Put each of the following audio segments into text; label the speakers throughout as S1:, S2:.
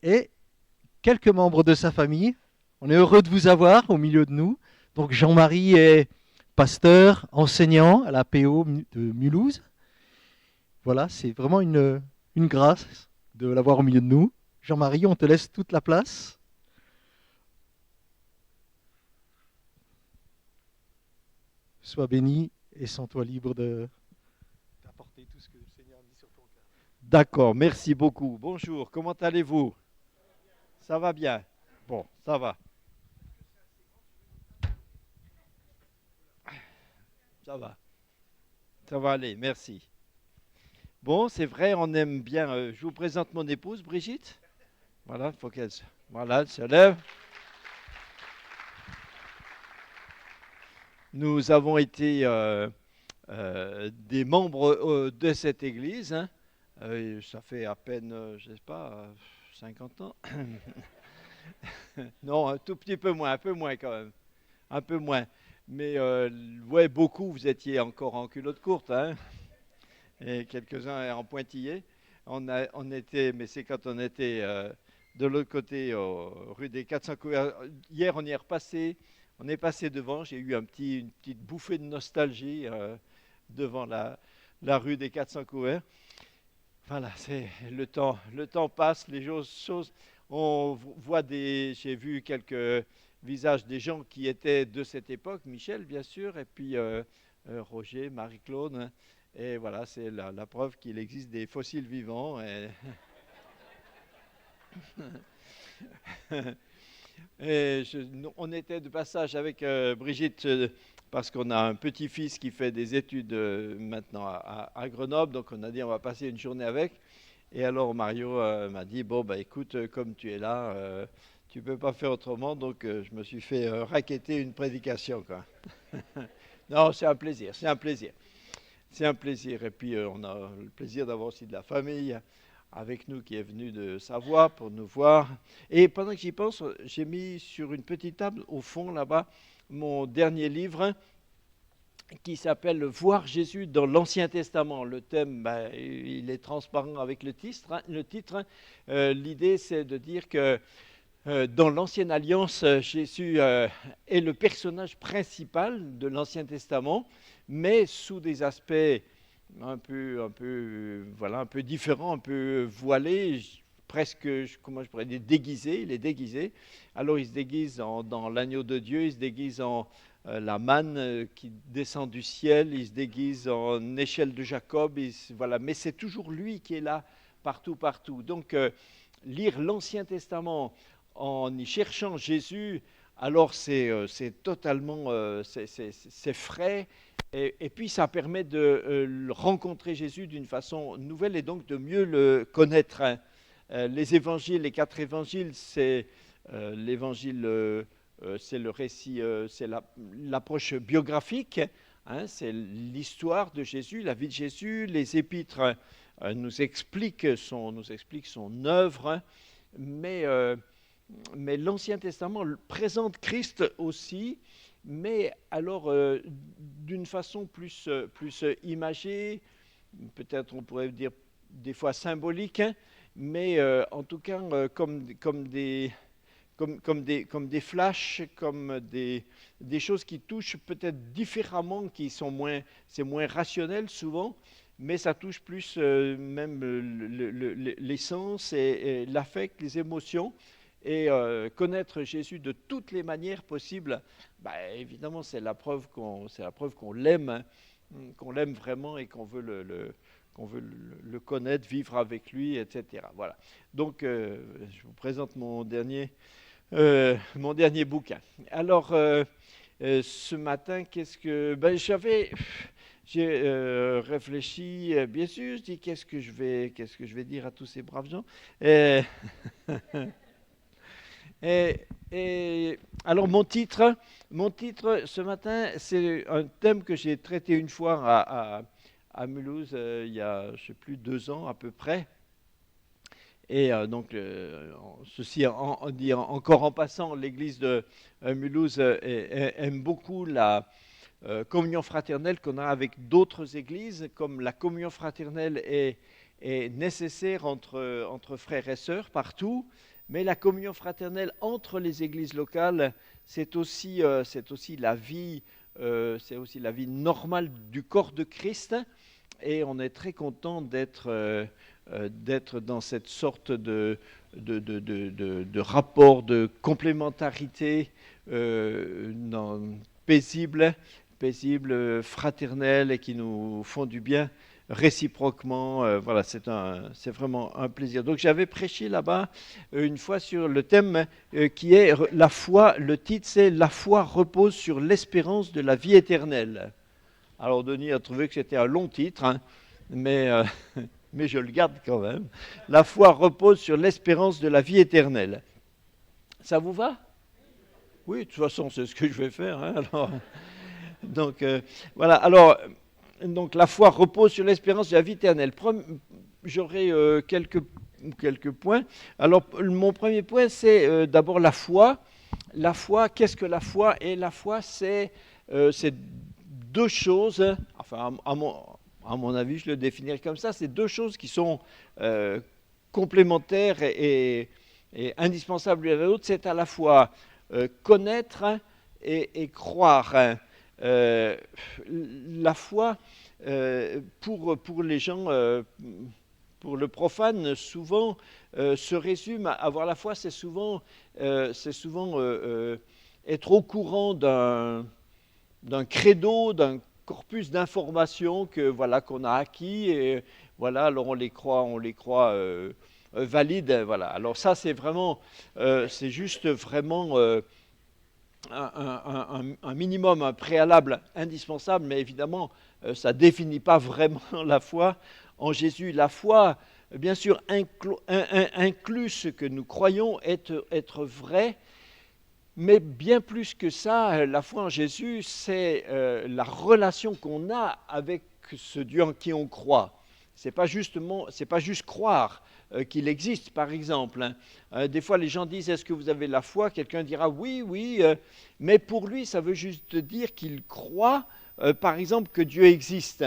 S1: et quelques membres de sa famille. On est heureux de vous avoir au milieu de nous. Donc Jean-Marie est pasteur, enseignant à la PO de Mulhouse. Voilà, c'est vraiment une grâce de l'avoir au milieu de nous. Jean-Marie, on te laisse toute la place. Sois béni et sens-toi libre d'apporter tout ce que le Seigneur a mis sur ton cœur.
S2: D'accord, merci beaucoup. Bonjour, comment allez-vous? Ça va bien? Bon, ça va. Ça va. Ça va aller, merci. Bon, c'est vrai, on aime bien. Je vous présente mon épouse, Brigitte. Voilà, il faut voilà, elle se lève. Nous avons été des membres de cette église, hein. Ça fait à peine, je ne sais pas, 50 ans. Non, un tout petit peu moins, un peu moins quand même. Un peu moins. Mais ouais, beaucoup, vous étiez encore en culotte courte, hein, et quelques-uns en pointillés. On était, mais c'est quand on était de l'autre côté, rue des 400 couverts. Hier, on y est repassé. On est passé devant. J'ai eu une petite bouffée de nostalgie devant la rue des 400 couverts. Voilà, c'est le temps passe, les choses. J'ai vu quelques visages des gens qui étaient de cette époque, Michel bien sûr, et puis Roger, Marie-Claude, hein. Et voilà, c'est la preuve qu'il existe des fossiles vivants. On était de passage avec Brigitte parce qu'on a un petit-fils qui fait des études maintenant à Grenoble, donc on a dit on va passer une journée avec. Et alors Mario m'a dit, bon, bah écoute, comme tu es là, tu peux pas faire autrement, donc je me suis fait racketter une prédication, quoi. Non, c'est un plaisir, c'est un plaisir. C'est un plaisir. Et puis on a le plaisir d'avoir aussi de la famille avec nous qui est venue de Savoie pour nous voir. Et pendant que j'y pense, j'ai mis sur une petite table au fond là-bas mon dernier livre qui s'appelle Voir Jésus dans l'Ancien Testament. Le thème, ben, il est transparent avec le titre, hein. L'idée, c'est de dire que dans l'Ancienne Alliance, Jésus est le personnage principal de l'Ancien Testament, mais sous des aspects voilà, un peu différents, un peu voilés, presque, comment je pourrais dire, déguisé. Il est déguisé. Alors il se déguise dans l'agneau de Dieu, il se déguise en la manne qui descend du ciel, il se déguise en échelle de Jacob, voilà. Mais c'est toujours lui qui est là, partout, partout. Donc lire l'Ancien Testament en y cherchant Jésus, alors c'est totalement c'est frais. Et puis ça permet de rencontrer Jésus d'une façon nouvelle et donc de mieux le connaître, hein. Les évangiles, les 4 évangiles, c'est l'évangile, c'est le récit, c'est l'approche biographique, hein, c'est l'histoire de Jésus, la vie de Jésus. Les épîtres nous expliquent son œuvre, hein. mais, euh, mais l'Ancien Testament présente Christ aussi, mais alors d'une façon plus imagée, peut-être on pourrait dire des fois symbolique, hein, mais en tout cas comme des flashs, comme des choses qui touchent peut-être différemment, c'est moins rationnel souvent, mais ça touche plus même l'essence et l'affect, les émotions. Et connaître Jésus de toutes les manières possibles, bah, évidemment, c'est la preuve qu'on l'aime, hein, qu'on l'aime vraiment et qu'on veut le connaître, vivre avec lui, etc. Voilà. Donc, je vous présente mon dernier bouquin. Alors, ce matin, j'ai réfléchi, bien sûr, je dis qu'est-ce que je vais dire à tous ces braves gens. Et, et alors mon titre ce matin, c'est un thème que j'ai traité une fois à Mulhouse il y a, je sais plus, 2 ans à peu près. Et donc, ceci dit encore en passant, l'église de Mulhouse aime beaucoup la communion fraternelle qu'on a avec d'autres églises, comme la communion fraternelle est est nécessaire entre frères et sœurs partout, mais la communion fraternelle entre les églises locales, c'est aussi la vie, c'est aussi la vie normale du corps de Christ, et on est très content d'être dans cette sorte de rapport de complémentarité paisible, fraternelle, et qui nous font du bien réciproquement. Voilà, c'est vraiment un plaisir. Donc j'avais prêché là-bas une fois sur le thème qui est la foi. Le titre, c'est « La foi repose sur l'espérance de la vie éternelle ». Alors Denis a trouvé que c'était un long titre, hein, mais je le garde quand même. La foi repose sur l'espérance de la vie éternelle. Ça vous va? Oui, de toute façon, c'est ce que je vais faire. Hein, alors, donc, voilà. Alors, donc, la foi repose sur l'espérance de la vie éternelle. J'aurai quelques points. Alors, mon premier point, c'est d'abord la foi. La foi, qu'est-ce que la foi? Et la foi, c'est deux choses, enfin, à mon avis, je le définirais comme ça, c'est deux choses qui sont complémentaires et indispensables l'une à l'autre. C'est à la fois connaître et croire. La foi, pour les gens, pour le profane, souvent se résume à avoir la foi, c'est souvent être au courant d'un credo, d'un corpus d'informations qu'on a acquis, et voilà, alors on les croit valides, voilà. Alors ça, c'est juste vraiment un minimum, un préalable indispensable, mais évidemment, ça ne définit pas vraiment la foi en Jésus. La foi, bien sûr, inclut ce que nous croyons être vrai. Mais bien plus que ça, la foi en Jésus, c'est la relation qu'on a avec ce Dieu en qui on croit. C'est pas juste croire qu'il existe, par exemple. Des fois, les gens disent, est-ce que vous avez la foi? Quelqu'un dira, oui, mais pour lui, ça veut juste dire qu'il croit, par exemple, que Dieu existe.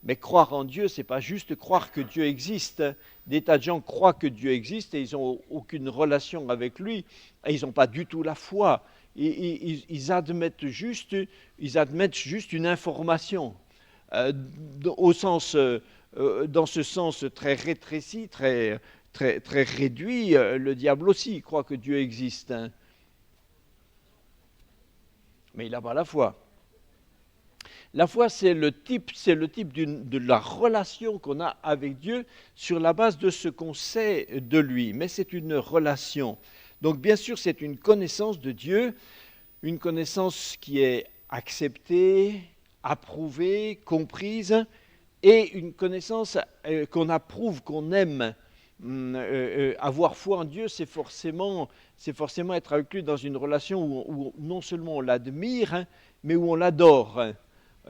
S2: Mais croire en Dieu, c'est pas juste croire que Dieu existe. Des tas de gens croient que Dieu existe et ils n'ont aucune relation avec lui. Et ils n'ont pas du tout la foi. Ils admettent juste une information. Dans ce sens très rétréci, très réduit, le diable aussi croit que Dieu existe. Hein. Mais il n'a pas la foi. La foi, c'est le type de la relation qu'on a avec Dieu sur la base de ce qu'on sait de lui. Mais c'est une relation. Donc bien sûr, c'est une connaissance de Dieu, une connaissance qui est acceptée, approuvée, comprise, et une connaissance qu'on approuve, qu'on aime. Avoir foi en Dieu, c'est forcément être inclus dans une relation où non seulement on l'admire, hein, mais où on l'adore.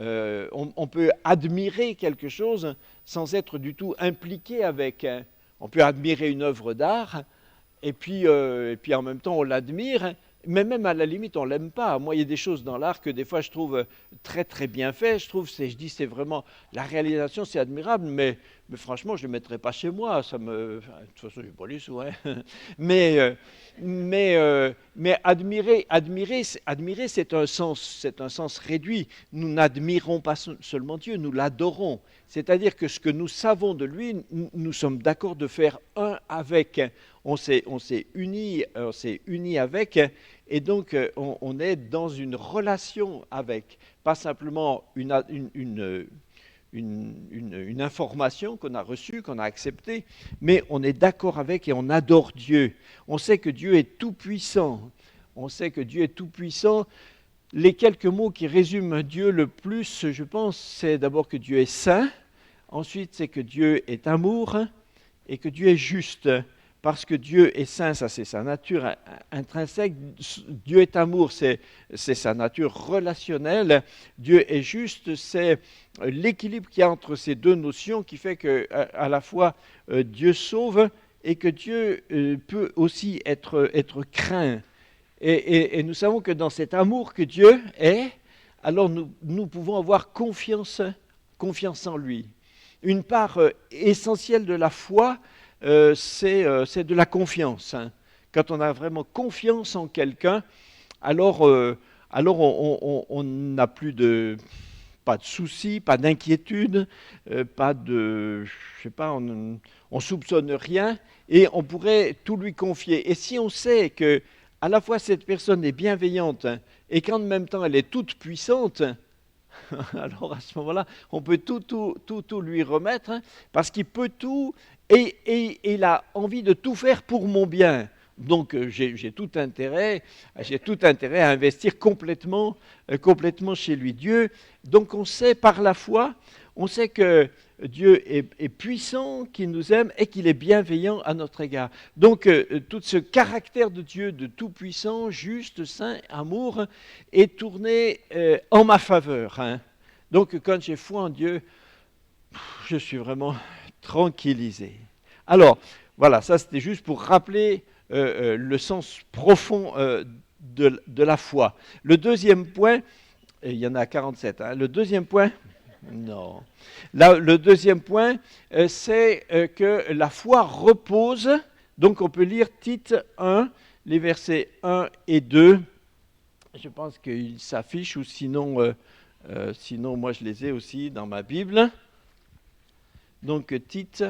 S2: On peut admirer quelque chose sans être du tout impliqué avec. Hein. On peut admirer une œuvre d'art, et puis en même temps on l'admire, mais même à la limite on l'aime pas. Moi, il y a des choses dans l'art que des fois je trouve très très bien fait. Je dis c'est vraiment la réalisation, c'est admirable, mais franchement je le mettrais pas chez moi. De toute façon j'ai pas les sous. Hein. Mais admirer, c'est un sens réduit. Nous n'admirons pas seulement Dieu, nous l'adorons. C'est-à-dire que ce que nous savons de lui, nous sommes d'accord de faire un avec. On s'est unis avec, et donc on est dans une relation avec, pas simplement une information qu'on a reçue, qu'on a acceptée, mais on est d'accord avec et on adore Dieu. On sait que Dieu est tout-puissant. Les quelques mots qui résument Dieu le plus, je pense, c'est d'abord que Dieu est saint, ensuite c'est que Dieu est amour et que Dieu est juste. Parce que Dieu est saint, ça c'est sa nature intrinsèque. Dieu est amour, c'est sa nature relationnelle. Dieu est juste, c'est l'équilibre qu'il y a entre ces deux notions qui fait que à la fois Dieu sauve et que Dieu peut aussi être craint. Et nous savons que dans cet amour que Dieu est, alors nous pouvons avoir confiance en lui. une part essentielle de la foi, c'est de la confiance. Hein. Quand on a vraiment confiance en quelqu'un, alors on n'a plus pas de soucis, pas d'inquiétude, pas de, je sais pas, on soupçonne rien et on pourrait tout lui confier. Et si on sait que à la fois cette personne est bienveillante hein, et qu'en même temps elle est toute puissante, alors à ce moment-là, on peut tout lui remettre hein, parce qu'il peut tout et il a envie de tout faire pour mon bien. Donc j'ai tout intérêt à investir complètement chez lui. Dieu, donc on sait par la foi, on sait que Dieu est puissant, qu'il nous aime et qu'il est bienveillant à notre égard. Donc tout ce caractère de Dieu de tout-puissant, juste, saint, amour, est tourné en ma faveur. Hein. Donc quand j'ai foi en Dieu, je suis vraiment tranquillisé. Alors, voilà, ça c'était juste pour rappeler le sens profond de la foi. Le deuxième point, il y en a 47, hein, le deuxième point, non. Là, le deuxième point, c'est que la foi repose, donc on peut lire Tite 1, les versets 1 et 2, je pense qu'ils s'affichent, ou sinon moi je les ai aussi dans ma Bible. Donc Tite...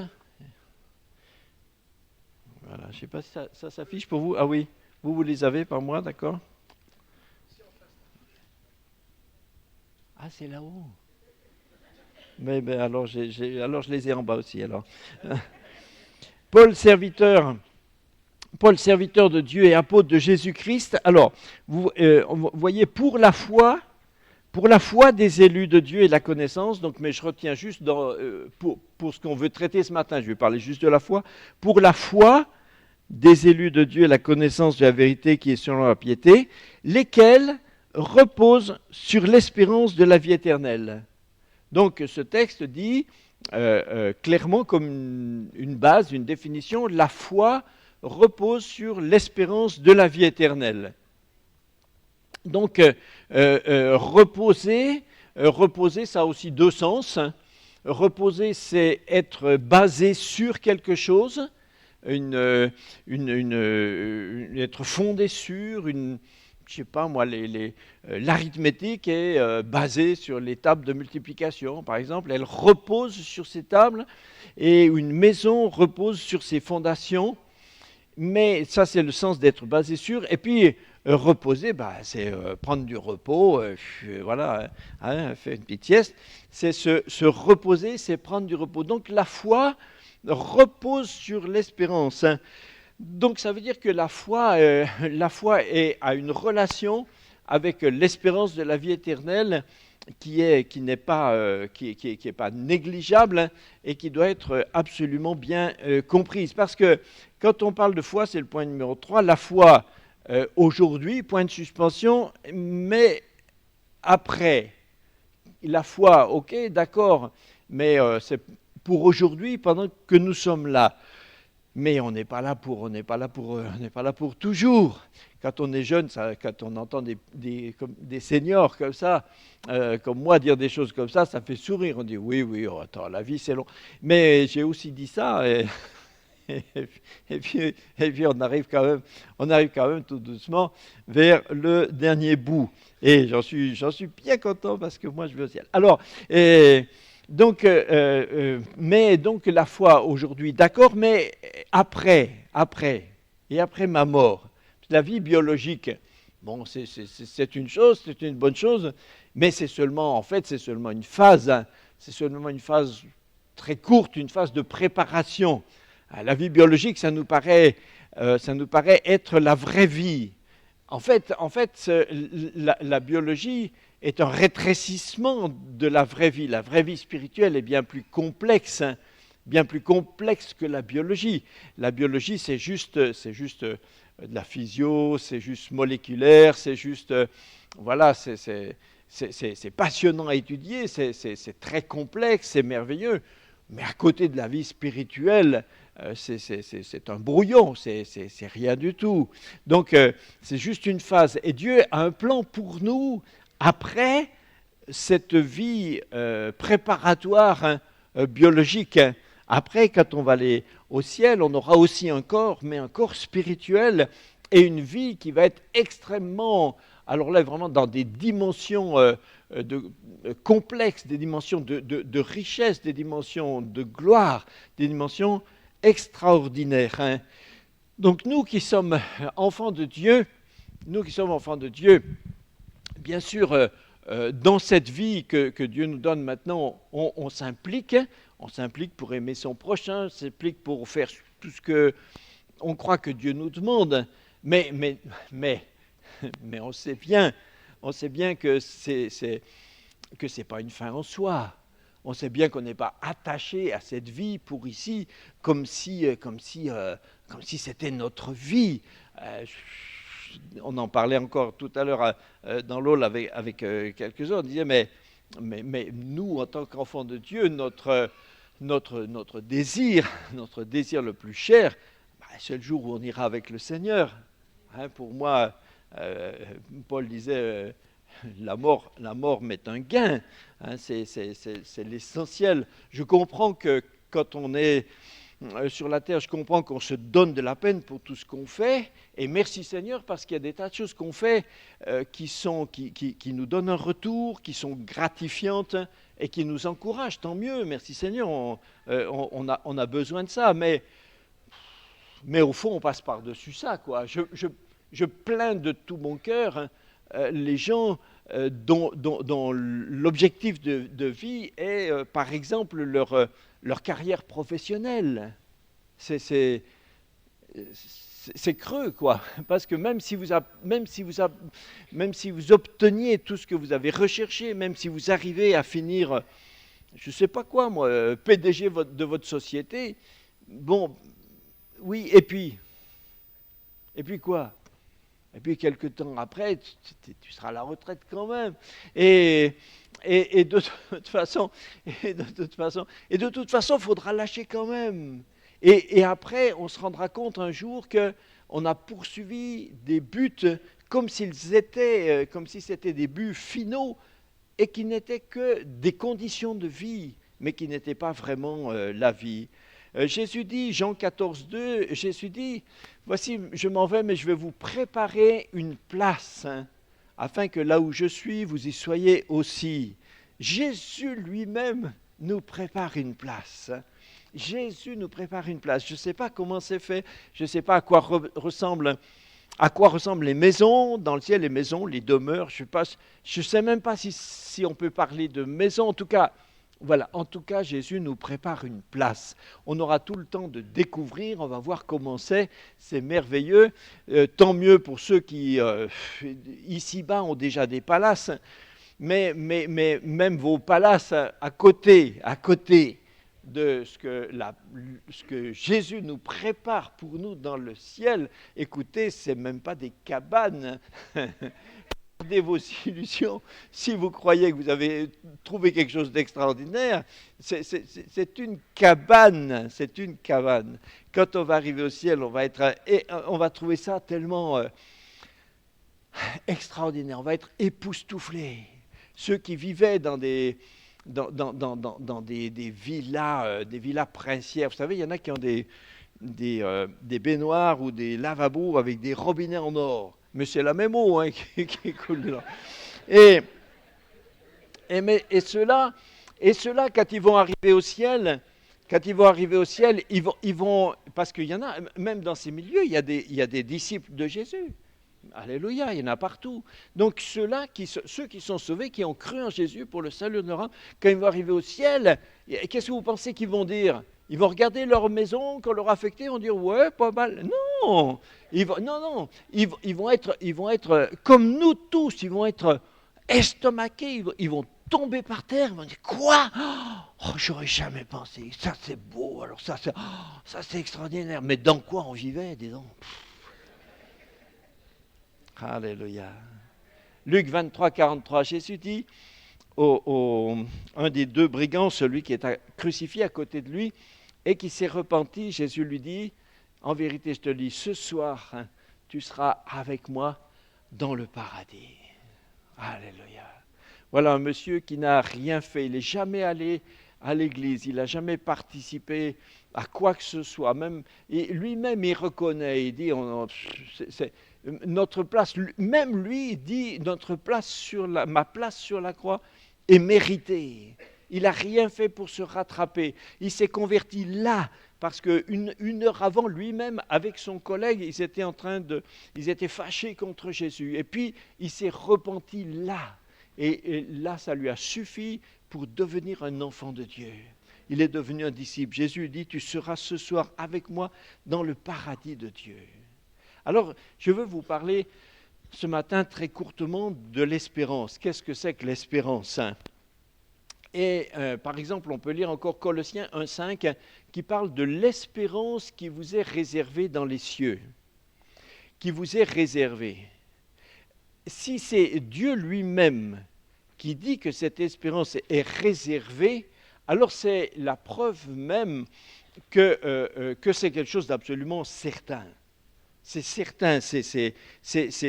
S2: Voilà, je ne sais pas si ça s'affiche pour vous. Ah oui, vous les avez par moi, d'accord? Ah, c'est là-haut. Mais alors, alors, je les ai en bas aussi. Alors. Paul, serviteur de Dieu et apôtre de Jésus-Christ. Alors, vous voyez, pour la foi des élus de Dieu et la connaissance, donc, mais je retiens juste pour ce qu'on veut traiter ce matin, je vais parler juste de la foi. Pour la foi des élus de Dieu et la connaissance de la vérité qui est selon la piété, lesquels reposent sur l'espérance de la vie éternelle. Donc ce texte dit clairement comme une base, une définition, la foi repose sur l'espérance de la vie éternelle. Donc reposer, ça a aussi deux sens. Reposer, c'est être basé sur quelque chose, être fondé sur je sais pas moi, l'arithmétique est basée sur les tables de multiplication, par exemple, elle repose sur ces tables, et une maison repose sur ses fondations, mais ça c'est le sens d'être basé sur, et puis reposer, c'est prendre du repos, voilà, hein, faire une petite sieste, c'est se reposer, c'est prendre du repos. Donc la foi repose sur l'espérance. Donc ça veut dire que la foi a une relation avec l'espérance de la vie éternelle qui n'est pas négligeable et qui doit être absolument bien comprise. Parce que quand on parle de foi, c'est le point numéro 3, la foi aujourd'hui, point de suspension, mais après. La foi, ok, d'accord, mais c'est pour aujourd'hui, pendant que nous sommes là. Mais on n'est pas là pour toujours. Quand on est jeune, quand on entend des seniors comme ça, comme moi dire des choses comme ça fait sourire. On dit oui, oh, attends, la vie c'est long. Mais j'ai aussi dit ça et puis on arrive quand même tout doucement vers le dernier bout. Et j'en suis bien content parce que moi je vais au ciel. Alors. Mais donc la foi aujourd'hui, d'accord, mais après ma mort, la vie biologique, bon, c'est une chose, c'est une bonne chose, mais c'est seulement une phase, hein, c'est seulement une phase très courte, une phase de préparation. La vie biologique, ça nous paraît être la vraie vie. En fait, la biologie est un rétrécissement de la vraie vie. La vraie vie spirituelle est bien plus complexe que la biologie. La biologie, c'est juste de la physio, c'est juste moléculaire, c'est juste, voilà, c'est passionnant à étudier, c'est très complexe, c'est merveilleux. Mais à côté de la vie spirituelle, c'est un brouillon, c'est rien du tout. Donc, c'est juste une phase. Et Dieu a un plan pour nous après cette vie préparatoire biologique. Après, quand on va aller au ciel, on aura aussi un corps, mais un corps spirituel et une vie qui va être extrêmement, alors là, vraiment dans des dimensions complexes, des dimensions de richesse, des dimensions de gloire, des dimensions extraordinaires. Hein. Donc nous qui sommes enfants de Dieu, bien sûr, dans cette vie que Dieu nous donne maintenant, on s'implique. On s'implique pour aimer son prochain, on s'implique pour faire tout ce qu'on croit que Dieu nous demande. Mais on sait bien que c'est pas une fin en soi. On sait bien qu'on n'est pas attaché à cette vie pour ici, comme si c'était notre vie. On en parlait encore tout à l'heure dans l'hall avec quelques-uns. On disait, mais nous, en tant qu'enfants de Dieu, notre désir le plus cher, c'est le jour où on ira avec le Seigneur. Hein, pour moi, Paul disait, la mort m'est un gain. Hein, c'est l'essentiel. Je comprends que quand on est sur la terre, je comprends qu'on se donne de la peine pour tout ce qu'on fait. Et merci Seigneur, parce qu'il y a des tas de choses qu'on fait qui nous donnent un retour, qui sont gratifiantes et qui nous encouragent. Tant mieux, merci Seigneur, on a besoin de ça. Mais au fond, on passe par-dessus ça, quoi. Je plains de tout mon cœur les gens dont l'objectif de vie est, par exemple, leur carrière professionnelle. C'est creux, quoi. Parce que même si vous obteniez tout ce que vous avez recherché, même si vous arrivez à finir, je ne sais pas quoi, moi, PDG de votre société, bon, oui, et puis quoi? Et puis, quelques temps après, tu seras à la retraite quand même. Et de toute façon, il faudra lâcher quand même. Et après, on se rendra compte un jour qu'on a poursuivi des buts comme si c'était des buts finaux et qui n'étaient que des conditions de vie, mais qui n'étaient pas vraiment la vie. Jésus dit, Jean 14, 2, Jésus dit, voici, je m'en vais, mais je vais vous préparer une place, hein, afin que là où je suis, vous y soyez aussi. Jésus lui-même nous prépare une place. Jésus nous prépare une place. Je ne sais pas comment c'est fait, je ne sais pas à quoi ressemblent les maisons dans le ciel, les maisons, les demeures. Je ne sais même pas si on peut parler de maison, en tout cas. Voilà, en tout cas, Jésus nous prépare une place. On aura tout le temps de découvrir, on va voir comment c'est merveilleux. Tant mieux pour ceux qui, ici-bas, ont déjà des palaces, mais même vos palaces à côté de ce que Jésus nous prépare pour nous dans le ciel, écoutez, ce n'est même pas des cabanes. Gardez vos illusions. Si vous croyez que vous avez trouvé quelque chose d'extraordinaire, c'est une cabane. C'est une cabane. Quand on va arriver au ciel, on va trouver ça tellement extraordinaire. On va être époustouflés. Ceux qui vivaient dans des villas princières. Vous savez, il y en a qui ont des baignoires ou des lavabos avec des robinets en or. Mais c'est la même eau hein, qui coule là. Et ceux-là, quand ils vont arriver au ciel, ils vont parce qu'il y en a, même dans ces milieux, il y a des disciples de Jésus. Alléluia, il y en a partout. Donc ceux qui sont sauvés, qui ont cru en Jésus pour le salut de leur âme, quand ils vont arriver au ciel, qu'est-ce que vous pensez qu'ils vont dire? Ils vont regarder leur maison qu'on leur a affectée, ils vont dire ouais, pas mal. Non, ils vont être comme nous tous, ils vont être estomaqués, ils vont tomber par terre, ils vont dire quoi? Oh, j'aurais jamais pensé. Ça c'est beau, alors ça c'est extraordinaire. Mais dans quoi on vivait, dis donc? Alléluia. Luc 23, 43, Jésus dit un des deux brigands, celui qui est crucifié à côté de lui et qui s'est repenti, Jésus lui dit, en vérité je te dis, ce soir, hein, tu seras avec moi dans le paradis. Alléluia. Voilà un monsieur qui n'a rien fait, il n'est jamais allé à l'Église, il n'a jamais participé à quoi que ce soit. Même, et lui-même, il reconnaît, il dit, notre place, même lui, il dit, ma place sur la croix est méritée. Il n'a rien fait pour se rattraper. Il s'est converti là, parce qu'une heure avant, lui-même, avec son collègue, ils étaient fâchés contre Jésus. Et puis, il s'est repenti là. Et là, ça lui a suffi pour devenir un enfant de Dieu. Il est devenu un disciple. Jésus dit, tu seras ce soir avec moi dans le paradis de Dieu. Alors, je veux vous parler ce matin très courtement de l'espérance. Qu'est-ce que c'est que l'espérance ? Et par exemple, on peut lire encore Colossiens 1,5 qui parle de l'espérance qui vous est réservée dans les cieux, qui vous est réservée. Si c'est Dieu lui-même qui dit que cette espérance est réservée, alors c'est la preuve même que c'est quelque chose d'absolument certain. C'est certain, c'est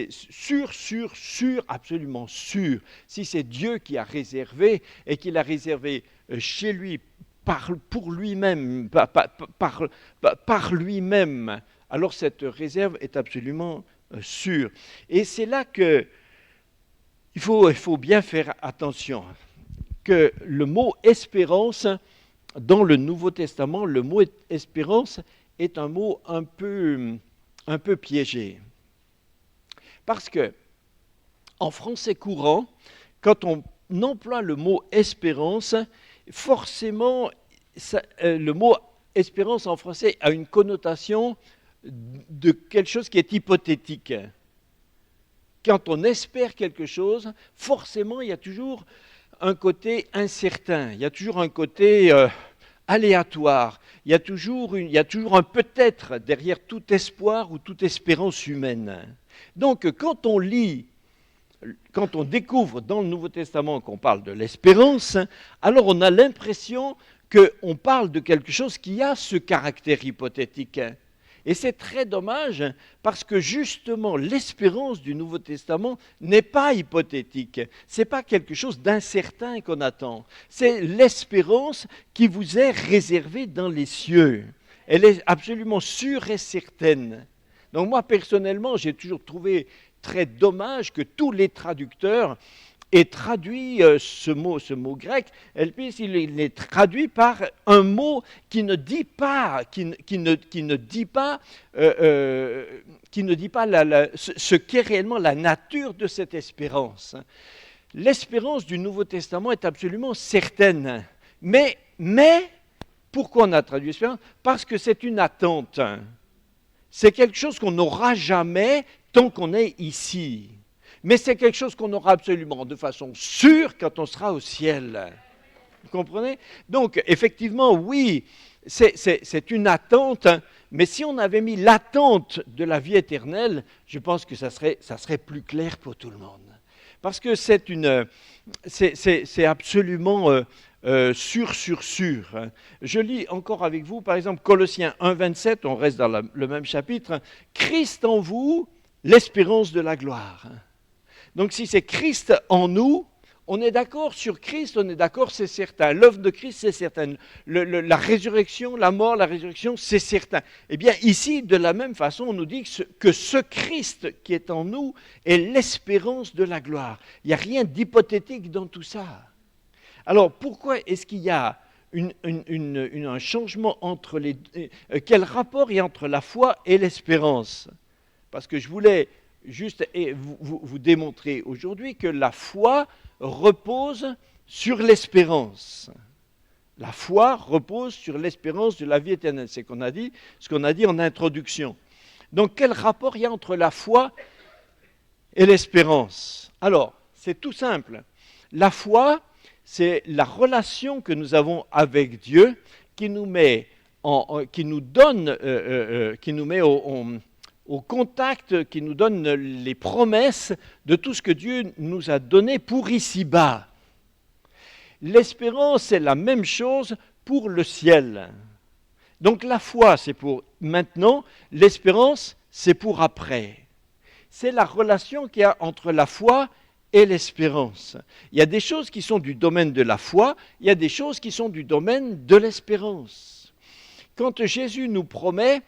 S2: sûr, absolument sûr. Si c'est Dieu qui a réservé et qu'il a réservé chez lui, pour lui-même, par lui-même, alors cette réserve est absolument sûre. Et c'est là que il faut bien faire attention, que le mot espérance, dans le Nouveau Testament, le mot espérance est un mot un peu piégé. Parce que, en français courant, quand on emploie le mot espérance, forcément, le mot espérance en français a une connotation de quelque chose qui est hypothétique. Quand on espère quelque chose, forcément, il y a toujours un côté incertain, il y a toujours un côté aléatoire, il y a toujours un peut-être derrière tout espoir ou toute espérance humaine. Donc, quand on découvre dans le Nouveau Testament qu'on parle de l'espérance, alors on a l'impression qu'on parle de quelque chose qui a ce caractère hypothétique. Et c'est très dommage parce que justement l'espérance du Nouveau Testament n'est pas hypothétique. Ce n'est pas quelque chose d'incertain qu'on attend. C'est l'espérance qui vous est réservée dans les cieux. Elle est absolument sûre et certaine. Donc moi personnellement, j'ai toujours trouvé très dommage que tous les traducteurs aient traduit ce mot grec, il est traduit par un mot qui ne dit pas, ce qu'est réellement la nature de cette espérance. L'espérance du Nouveau Testament est absolument certaine, mais pourquoi on a traduit espérance ? Parce que c'est une attente. C'est quelque chose qu'on n'aura jamais tant qu'on est ici. Mais c'est quelque chose qu'on aura absolument de façon sûre quand on sera au ciel. Vous comprenez ? Donc, effectivement, oui, c'est une attente, mais si on avait mis l'attente de la vie éternelle, je pense que ça serait plus clair pour tout le monde. Parce que c'est absolument sûr. Je lis encore avec vous, par exemple, Colossiens 1,27, on reste dans le même chapitre, « Christ en vous, l'espérance de la gloire ». Donc si c'est Christ en nous, on est d'accord sur Christ, on est d'accord, c'est certain. L'œuvre de Christ, c'est certain. La résurrection, la mort, la résurrection, c'est certain. Eh bien ici, de la même façon, on nous dit que ce Christ qui est en nous est l'espérance de la gloire. Il n'y a rien d'hypothétique dans tout ça. Alors pourquoi est-ce qu'il y a un changement entre les deux ? Quel rapport il y a entre la foi et l'espérance ? Parce que je voulais juste vous démontrer aujourd'hui que la foi repose sur l'espérance. La foi repose sur l'espérance de la vie éternelle. C'est ce qu'on a dit en introduction. Donc quel rapport il y a entre la foi et l'espérance ? Alors, c'est tout simple. La foi, c'est la relation que nous avons avec Dieu qui nous met au contact, qui nous donne les promesses de tout ce que Dieu nous a donné pour ici-bas. L'espérance, c'est la même chose pour le ciel. Donc la foi, c'est pour maintenant, l'espérance, c'est pour après. C'est la relation qu'il y a entre la foi et l'espérance. Il y a des choses qui sont du domaine de la foi, il y a des choses qui sont du domaine de l'espérance. Quand Jésus nous promet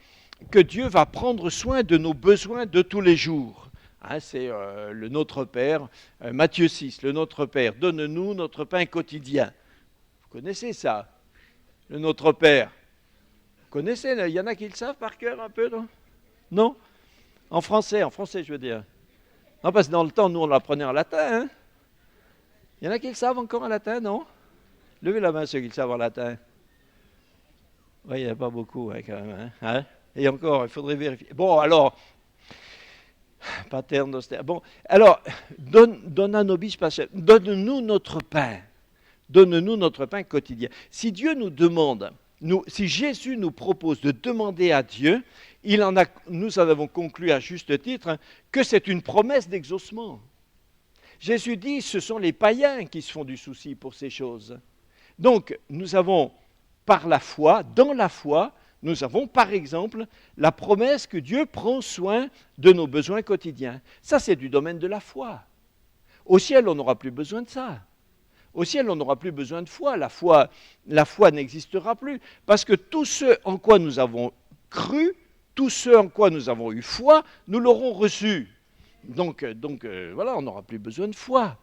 S2: que Dieu va prendre soin de nos besoins de tous les jours, c'est le Notre Père, Matthieu 6, le Notre Père, donne-nous notre pain quotidien. Vous connaissez ça, le Notre Père. Vous connaissez, il y en a qui le savent par cœur un peu, non? Non? En français je veux dire. Non, parce que dans le temps, nous, on l'apprenait en latin. Hein? Il y en a qui le savent encore en latin, non? Levez la main ceux qui le savent en latin. Oui, il n'y en a pas beaucoup, quand même. Hein? Et encore, il faudrait vérifier. Bon, alors, Pater Noster. Bon, alors, dona nobis pacem. Donne-nous notre pain. Donne-nous notre pain quotidien. Si Dieu nous demande, si Jésus nous propose de demander à Dieu, nous en avons conclu à juste titre que c'est une promesse d'exaucement. Jésus dit, ce sont les païens qui se font du souci pour ces choses. Donc, nous avons, par la foi, dans la foi, nous avons par exemple la promesse que Dieu prend soin de nos besoins quotidiens. Ça, c'est du domaine de la foi. Au ciel, on n'aura plus besoin de ça. Au ciel, on n'aura plus besoin de foi. La foi n'existera plus. Parce que tout ce en quoi nous avons cru, tout ce en quoi nous avons eu foi, nous l'aurons reçu. Donc voilà, on n'aura plus besoin de foi.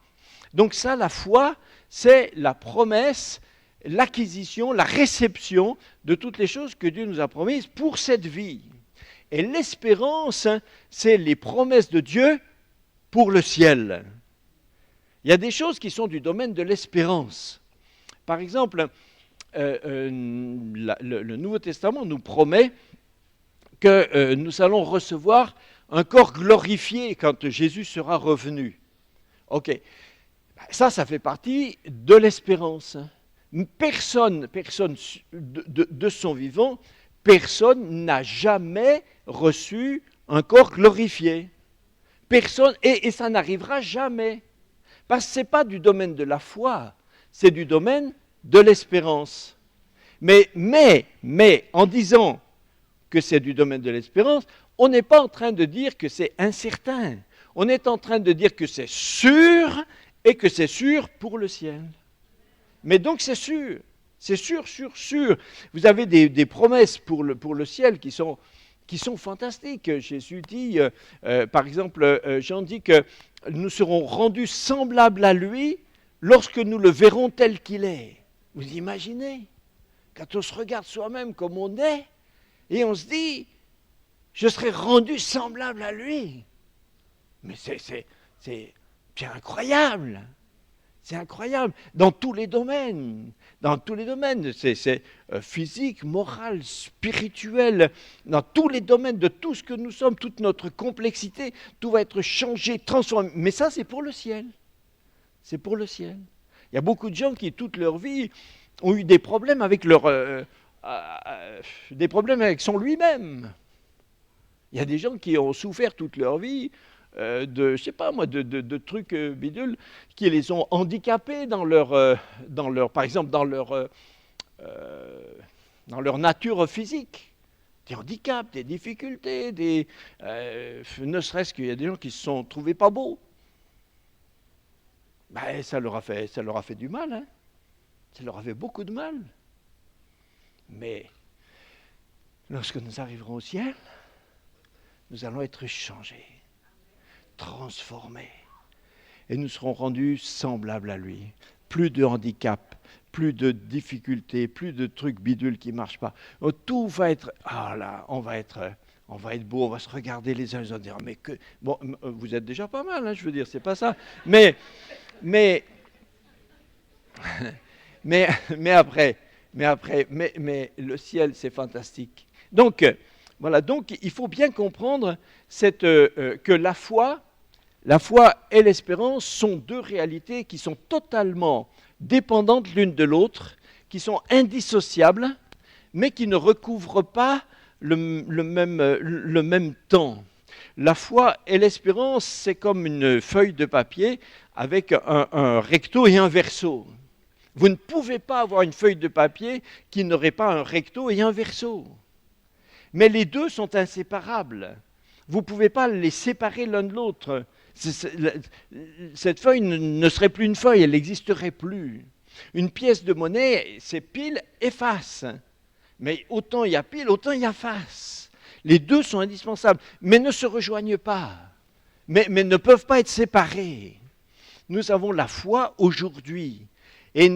S2: Donc ça, la foi, c'est la promesse, l'acquisition, la réception de toutes les choses que Dieu nous a promises pour cette vie. Et l'espérance, c'est les promesses de Dieu pour le ciel. Il y a des choses qui sont du domaine de l'espérance. Par exemple, le Nouveau Testament nous promet que nous allons recevoir un corps glorifié quand Jésus sera revenu. Ok, ça fait partie de l'espérance. Personne de son vivant, personne n'a jamais reçu un corps glorifié. Personne, et ça n'arrivera jamais. Parce que ce n'est pas du domaine de la foi, c'est du domaine de l'espérance. Mais en disant que c'est du domaine de l'espérance, on n'est pas en train de dire que c'est incertain. On est en train de dire que c'est sûr et que c'est sûr pour le ciel. Mais donc c'est sûr, sûr. Vous avez des promesses pour le ciel qui sont fantastiques. Jésus dit, par exemple, Jean dit que nous serons rendus semblables à lui lorsque nous le verrons tel qu'il est. Vous imaginez? Quand on se regarde soi-même comme on est, et on se dit, je serai rendu semblable à lui. Mais c'est incroyable. C'est incroyable. Dans tous les domaines. C'est physique, moral, spirituel. Dans tous les domaines de tout ce que nous sommes, toute notre complexité, tout va être changé, transformé. Mais ça, c'est pour le ciel. C'est pour le ciel. Il y a beaucoup de gens qui, toute leur vie, ont eu des problèmes avec des problèmes avec son lui-même. Il y a des gens qui ont souffert toute leur vie de trucs bidules qui les ont handicapés par exemple dans leur nature physique. Des handicaps, des difficultés, ne serait-ce qu'il y a des gens qui se sont trouvés pas beaux. Ça leur a fait du mal, hein. Ça leur a fait beaucoup de mal. Mais lorsque nous arriverons au ciel, nous allons être changés, transformés, et nous serons rendus semblables à lui. Plus de handicap, plus de difficultés, plus de trucs bidules qui ne marchent pas. Tout va être, on va être beau, on va se regarder les uns les autres, dire, vous êtes déjà pas mal, hein, je veux dire, c'est pas ça. Mais après, le ciel, c'est fantastique. Donc, voilà, donc il faut bien comprendre que la foi et l'espérance sont deux réalités qui sont totalement dépendantes l'une de l'autre, qui sont indissociables, mais qui ne recouvrent pas le même temps. La foi et l'espérance, c'est comme une feuille de papier avec un recto et un verso. Vous ne pouvez pas avoir une feuille de papier qui n'aurait pas un recto et un verso. Mais les deux sont inséparables. Vous ne pouvez pas les séparer l'un de l'autre. Cette feuille ne serait plus une feuille, elle n'existerait plus. Une pièce de monnaie, c'est pile et face. Mais autant il y a pile, autant il y a face. Les deux sont indispensables, mais ne se rejoignent pas, mais ne peuvent pas être séparés. Nous avons la foi aujourd'hui, et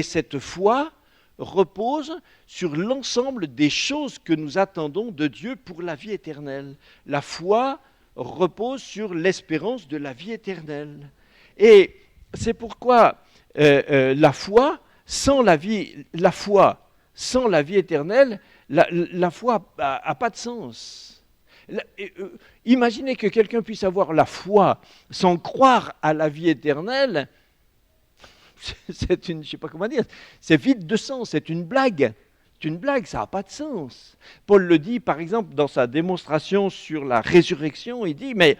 S2: cette foi repose sur l'ensemble des choses que nous attendons de Dieu pour la vie éternelle. La foi repose sur l'espérance de la vie éternelle. Et c'est pourquoi la foi sans la vie éternelle, la foi n'a pas de sens. Imaginez que quelqu'un puisse avoir la foi sans croire à la vie éternelle. Je ne sais pas comment dire, c'est vide de sens, c'est une blague. C'est une blague, ça n'a pas de sens. Paul le dit, par exemple, dans sa démonstration sur la résurrection, il dit, mais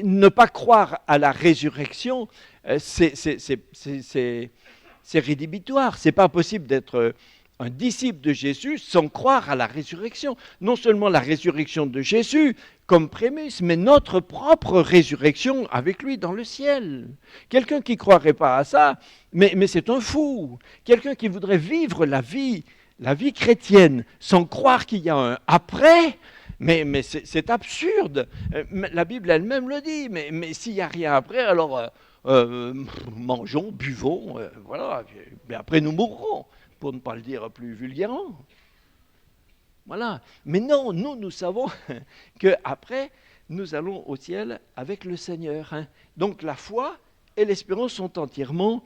S2: ne pas croire à la résurrection, c'est rédhibitoire. Ce n'est pas possible d'être un disciple de Jésus sans croire à la résurrection. Non seulement la résurrection de Jésus comme prémisse, mais notre propre résurrection avec lui dans le ciel. Quelqu'un qui ne croirait pas à ça, mais c'est un fou. Quelqu'un qui voudrait vivre la vie chrétienne sans croire qu'il y a un après, mais c'est absurde. La Bible elle-même le dit, mais s'il n'y a rien après, alors mangeons, buvons, voilà, mais après nous mourrons, pour ne pas le dire plus vulgairement. Voilà. Mais non, nous savons qu'après, nous allons au ciel avec le Seigneur. Donc la foi et l'espérance sont entièrement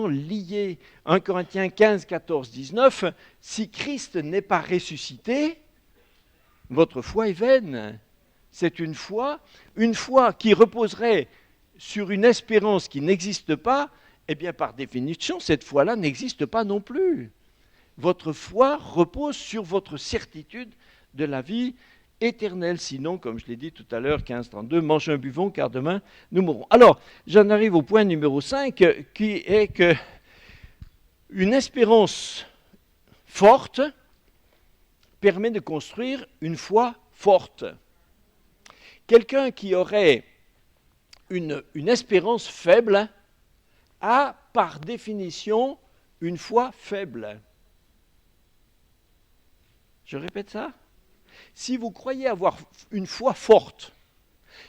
S2: liées. 1 Corinthiens 15, 14, 19, « Si Christ n'est pas ressuscité, votre foi est vaine. » C'est une foi qui reposerait sur une espérance qui n'existe pas, eh bien par définition, cette foi-là n'existe pas non plus. Votre foi repose sur votre certitude de la vie éternelle. Sinon, comme je l'ai dit tout à l'heure, 15-32, mangeons, buvons, car demain nous mourrons. Alors, j'en arrive au point numéro 5, qui est que une espérance forte permet de construire une foi forte. Quelqu'un qui aurait une espérance faible a, par définition, une foi faible. Je répète ça. Si vous croyez avoir une foi forte,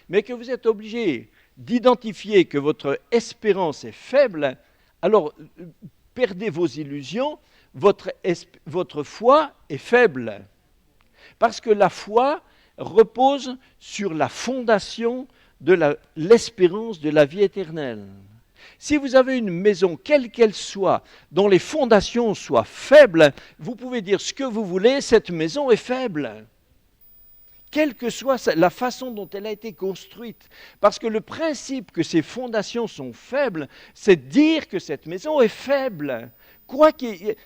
S2: mais que vous êtes obligé d'identifier que votre espérance est faible, alors perdez vos illusions, votre foi est faible. Parce que la foi repose sur la fondation de l'espérance de la vie éternelle. Si vous avez une maison, quelle qu'elle soit, dont les fondations soient faibles, vous pouvez dire ce que vous voulez, cette maison est faible. Quelle que soit la façon dont elle a été construite. Parce que le principe que ces fondations sont faibles, c'est de dire que cette maison est faible.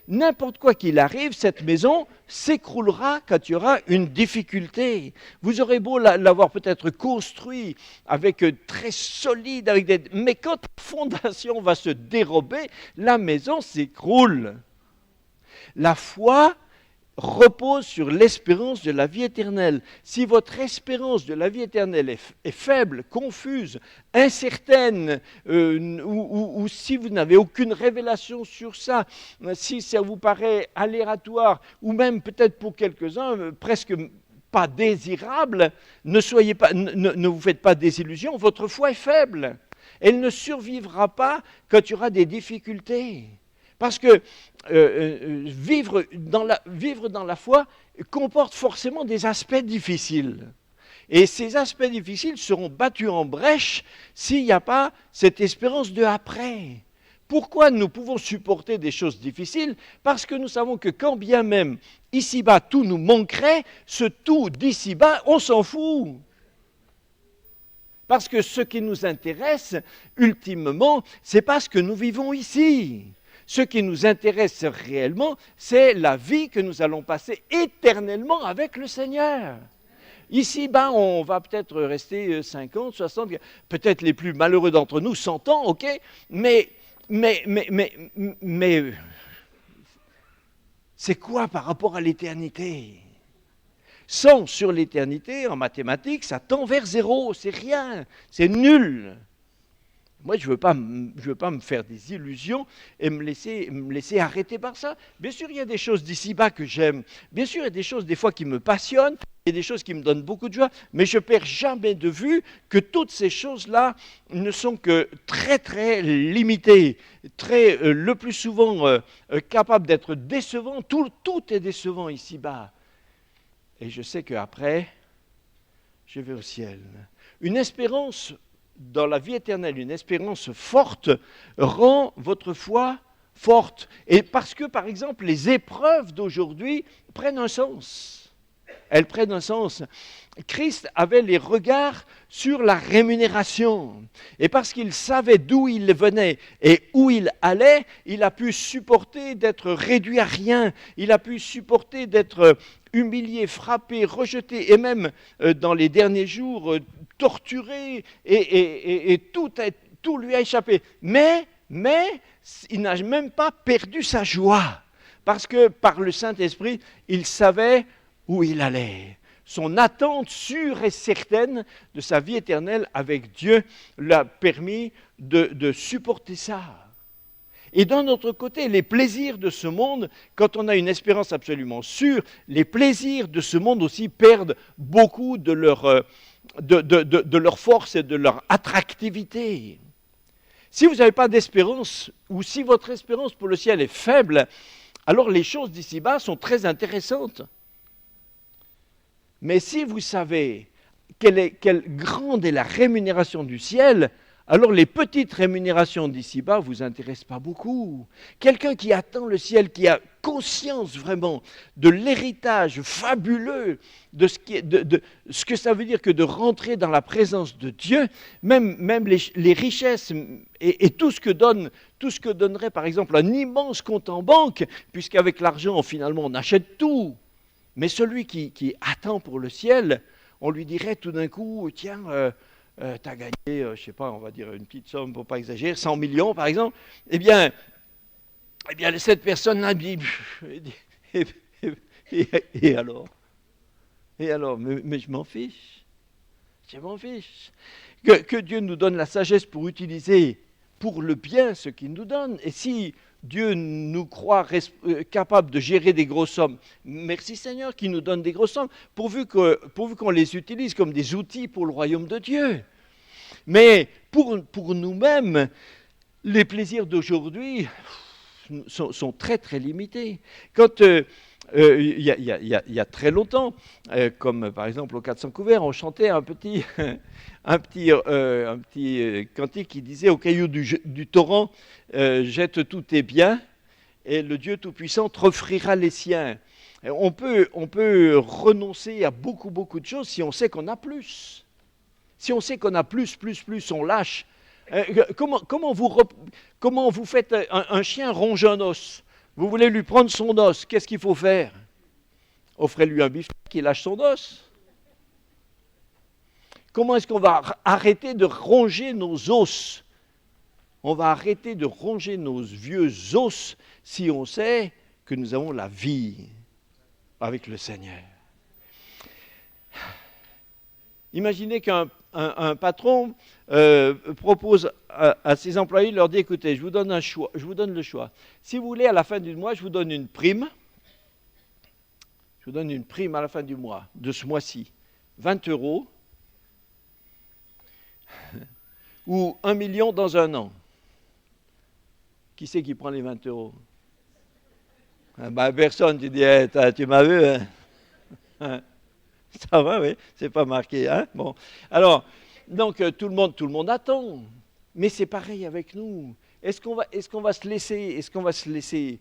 S2: N'importe quoi qu'il arrive, cette maison s'écroulera quand il y aura une difficulté. Vous aurez beau l'avoir peut-être construit avec très solide, mais quand la fondation va se dérober, la maison s'écroule. La foi repose sur l'espérance de la vie éternelle. Si votre espérance de la vie éternelle est faible, confuse, incertaine, ou si vous n'avez aucune révélation sur ça, si ça vous paraît aléatoire, ou même peut-être pour quelques-uns presque pas désirable, ne vous faites pas des illusions, votre foi est faible. Elle ne survivra pas quand il y aura des difficultés. Parce que vivre dans la foi comporte forcément des aspects difficiles. Et ces aspects difficiles seront battus en brèche s'il n'y a pas cette espérance de après. Pourquoi nous pouvons supporter des choses difficiles? Parce que nous savons que quand bien même ici-bas tout nous manquerait, ce tout d'ici-bas, on s'en fout. Parce que ce qui nous intéresse, ultimement, c'est pas ce que nous vivons ici. Ce qui nous intéresse réellement, c'est la vie que nous allons passer éternellement avec le Seigneur. Ici, on va peut-être rester 50, 60, peut-être les plus malheureux d'entre nous, 100 ans, ok, mais c'est quoi par rapport à l'éternité? 100 sur l'éternité, en mathématiques, ça tend vers 0, c'est rien, c'est nul. Moi, je ne veux pas me faire des illusions et me laisser arrêter par ça. Bien sûr, il y a des choses d'ici-bas que j'aime. Bien sûr, il y a des choses des fois qui me passionnent. Il y a des choses qui me donnent beaucoup de joie. Mais je ne perds jamais de vue que toutes ces choses-là ne sont que très, très limitées. Le plus souvent capables d'être décevants. Tout est décevant ici-bas. Et je sais qu'après, je vais au ciel. Une espérance dans la vie éternelle, une espérance forte, rend votre foi forte. Et parce que, par exemple, les épreuves d'aujourd'hui prennent un sens. Elles prennent un sens. Christ avait les regards sur la rémunération. Et parce qu'il savait d'où il venait et où il allait, il a pu supporter d'être réduit à rien. Il a pu supporter d'être humilié, frappé, rejeté, et même dans les derniers jours, torturé, et tout lui a échappé. Mais il n'a même pas perdu sa joie, parce que par le Saint-Esprit, il savait où il allait. Son attente sûre et certaine de sa vie éternelle avec Dieu l'a permis de supporter ça. Et d'un autre côté, les plaisirs de ce monde, quand on a une espérance absolument sûre, les plaisirs de ce monde aussi perdent beaucoup de leur force et de leur attractivité. Si vous n'avez pas d'espérance, ou si votre espérance pour le ciel est faible, alors les choses d'ici-bas sont très intéressantes. Mais si vous savez quelle grande est la rémunération du ciel, alors les petites rémunérations d'ici-bas ne vous intéressent pas beaucoup. Quelqu'un qui attend le ciel, qui a conscience vraiment de l'héritage fabuleux, de ce que ça veut dire que de rentrer dans la présence de Dieu, même les richesses et tout ce que donnerait par exemple un immense compte en banque, puisqu'avec l'argent finalement on achète tout. Mais celui qui attend pour le ciel, on lui dirait tout d'un coup, tiens, tu as gagné, je ne sais pas, on va dire une petite somme pour ne pas exagérer, 100 millions par exemple, eh bien cette personne-là dit, et alors mais je m'en fiche, Que Dieu nous donne la sagesse pour utiliser pour le bien ce qu'il nous donne, et si Dieu nous croit capables de gérer des grosses sommes, merci Seigneur qui nous donne des grosses sommes, pourvu qu'on les utilise comme des outils pour le royaume de Dieu. Mais pour nous-mêmes, les plaisirs d'aujourd'hui sont très très limités. Quand il y a très longtemps, comme par exemple au 400 couverts, on chantait un petit cantique qui disait « Au caillou du torrent, jette tous tes biens, et le Dieu Tout-Puissant te offrira les siens. » On peut renoncer à beaucoup de choses si on sait qu'on a plus. Si on sait qu'on a plus, on lâche. Comment vous faites un chien ronge un os? Vous voulez lui prendre son os, qu'est-ce qu'il faut faire? Offrez-lui un beefsteak qui lâche son os. Comment est-ce qu'on va arrêter de ronger nos os? On va arrêter de ronger nos vieux os si on sait que nous avons la vie avec le Seigneur. Imaginez qu'un patron propose à ses employés, leur dit, écoutez, je vous donne le choix. Si vous voulez, à la fin du mois, je vous donne une prime. Je vous donne une prime à la fin du mois, de ce mois-ci, 20 €, ou 1 million dans un an. Qui c'est qui prend les 20 €? Personne, tu dis, hey, tu m'as vu, hein? Ça va, oui, c'est pas marqué, hein? Bon, alors, donc tout le monde attend, mais c'est pareil avec nous. Est-ce qu'on va se laisser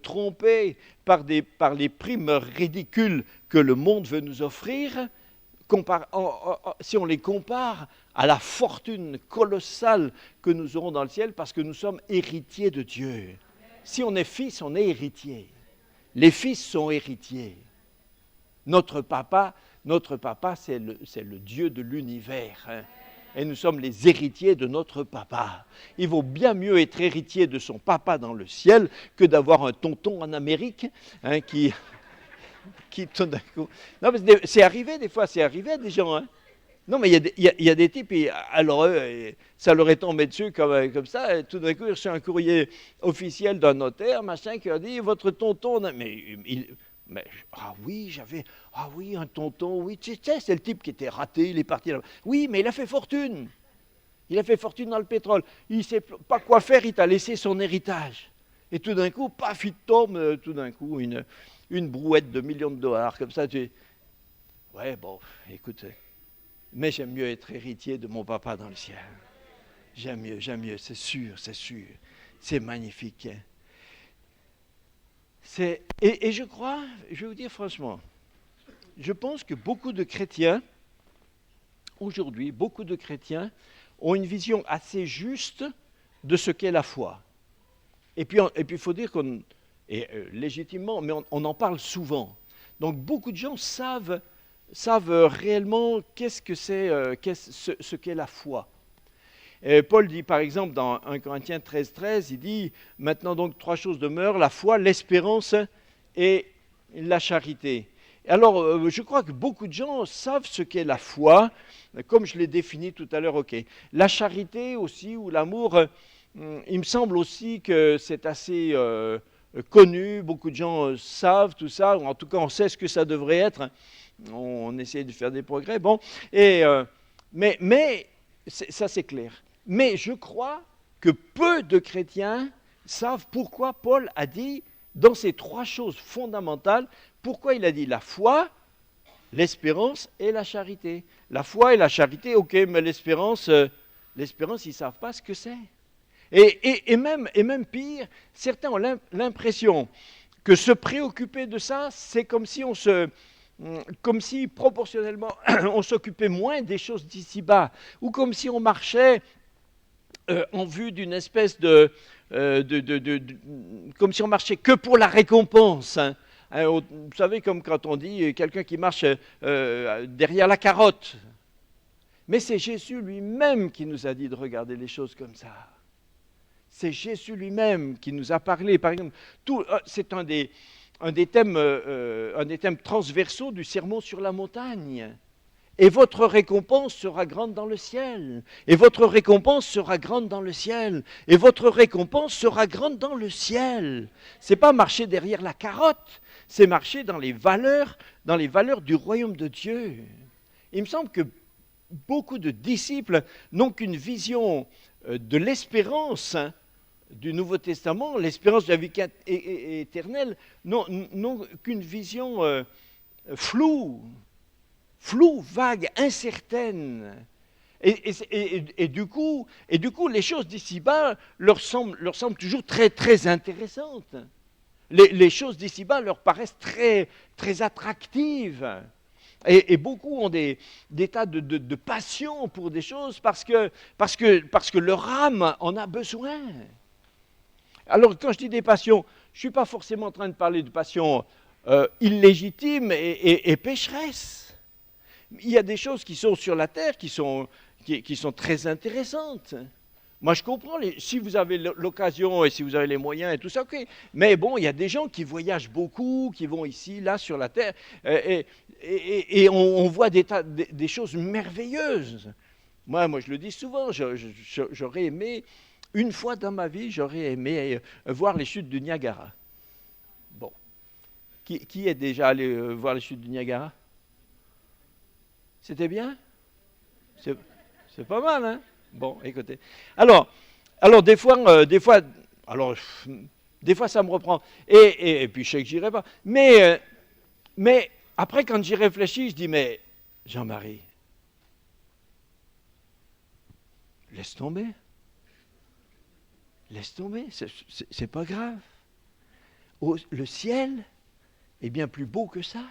S2: tromper par les primes ridicules que le monde veut nous offrir, si on les compare à la fortune colossale que nous aurons dans le ciel, parce que nous sommes héritiers de Dieu. Si on est fils, on est héritier. Les fils sont héritiers. Notre papa, c'est le Dieu de l'univers. Hein. Et nous sommes les héritiers de notre papa. Il vaut bien mieux être héritier de son papa dans le ciel que d'avoir un tonton en Amérique, hein, qui tout d'un coup... Non, mais c'est arrivé des fois, c'est arrivé à des gens. Hein. Non, mais il y a des types, alors eux, ça leur est tombé dessus comme ça, et tout d'un coup, ils reçoivent un courrier officiel d'un notaire, machin, qui leur dit, votre tonton... ah oui, un tonton, oui, tu sais, c'est le type qui était raté, il est parti là. Oui, mais il a fait fortune. Il a fait fortune dans le pétrole. Il ne sait pas quoi faire, il t'a laissé son héritage. Et tout d'un coup, paf, il tombe, tout d'un coup, une brouette de millions de dollars, comme ça, ouais, bon, écoute, mais j'aime mieux être héritier de mon papa dans le ciel. J'aime mieux, c'est sûr, c'est magnifique. Hein. Et je crois, je vais vous dire franchement, je pense que beaucoup de chrétiens, aujourd'hui, ont une vision assez juste de ce qu'est la foi. Et puis, il faut dire légitimement, mais on en parle souvent. Donc, beaucoup de gens savent réellement qu'est-ce que c'est, ce qu'est la foi. Et Paul dit, par exemple, dans 1 Corinthiens 13, il dit, maintenant donc 3 choses demeurent, la foi, l'espérance et la charité. Alors, je crois que beaucoup de gens savent ce qu'est la foi, comme je l'ai défini tout à l'heure, ok. La charité aussi, ou l'amour, il me semble aussi que c'est assez connu, beaucoup de gens savent tout ça, ou en tout cas on sait ce que ça devrait être, on essaie de faire des progrès, bon, mais ça c'est clair. Mais je crois que peu de chrétiens savent pourquoi Paul a dit, dans ces 3 choses fondamentales, pourquoi il a dit la foi, l'espérance et la charité. La foi et la charité, ok, mais l'espérance, ils ne savent pas ce que c'est. Et même pire, certains ont l'impression que se préoccuper de ça, c'est comme si proportionnellement on s'occupait moins des choses d'ici-bas, ou comme si on marchait en vue d'une espèce comme si on marchait que pour la récompense. Hein. Vous savez, comme quand on dit quelqu'un qui marche derrière la carotte. Mais c'est Jésus lui-même qui nous a dit de regarder les choses comme ça. C'est Jésus lui-même qui nous a parlé. Par exemple, c'est un des thèmes transversaux du sermon sur la montagne. Et votre récompense sera grande dans le ciel. Et votre récompense sera grande dans le ciel. Et votre récompense sera grande dans le ciel. C'est pas marcher derrière la carotte, c'est marcher dans les valeurs du royaume de Dieu. Il me semble que beaucoup de disciples n'ont qu'une vision de l'espérance du Nouveau Testament, l'espérance de la vie éternelle, n'ont qu'une vision floue, vague, incertaine. Et du coup, les choses d'ici-bas leur semblent toujours très, très intéressantes. Les choses d'ici-bas leur paraissent très, très attractives. Et beaucoup ont des tas de passion pour des choses parce que leur âme en a besoin. Alors, quand je dis des passions, je ne suis pas forcément en train de parler de passions illégitimes et pécheresses. Il y a des choses qui sont sur la terre qui sont très intéressantes. Moi, je comprends, si vous avez l'occasion et si vous avez les moyens et tout ça, ok. Mais bon, il y a des gens qui voyagent beaucoup, qui vont ici, là, sur la terre, et on voit des choses merveilleuses. Moi, je le dis souvent, j'aurais aimé, une fois dans ma vie, j'aurais aimé voir les chutes du Niagara. Bon. Qui est déjà allé voir les chutes du Niagara? C'était bien? C'est pas mal, hein? Bon, écoutez. Alors des fois, ça me reprend. Et puis je sais que j'irai pas. Mais après, quand j'y réfléchis, je dis, mais Jean-Marie, laisse tomber. Laisse tomber, c'est pas grave. Le ciel est bien plus beau que ça.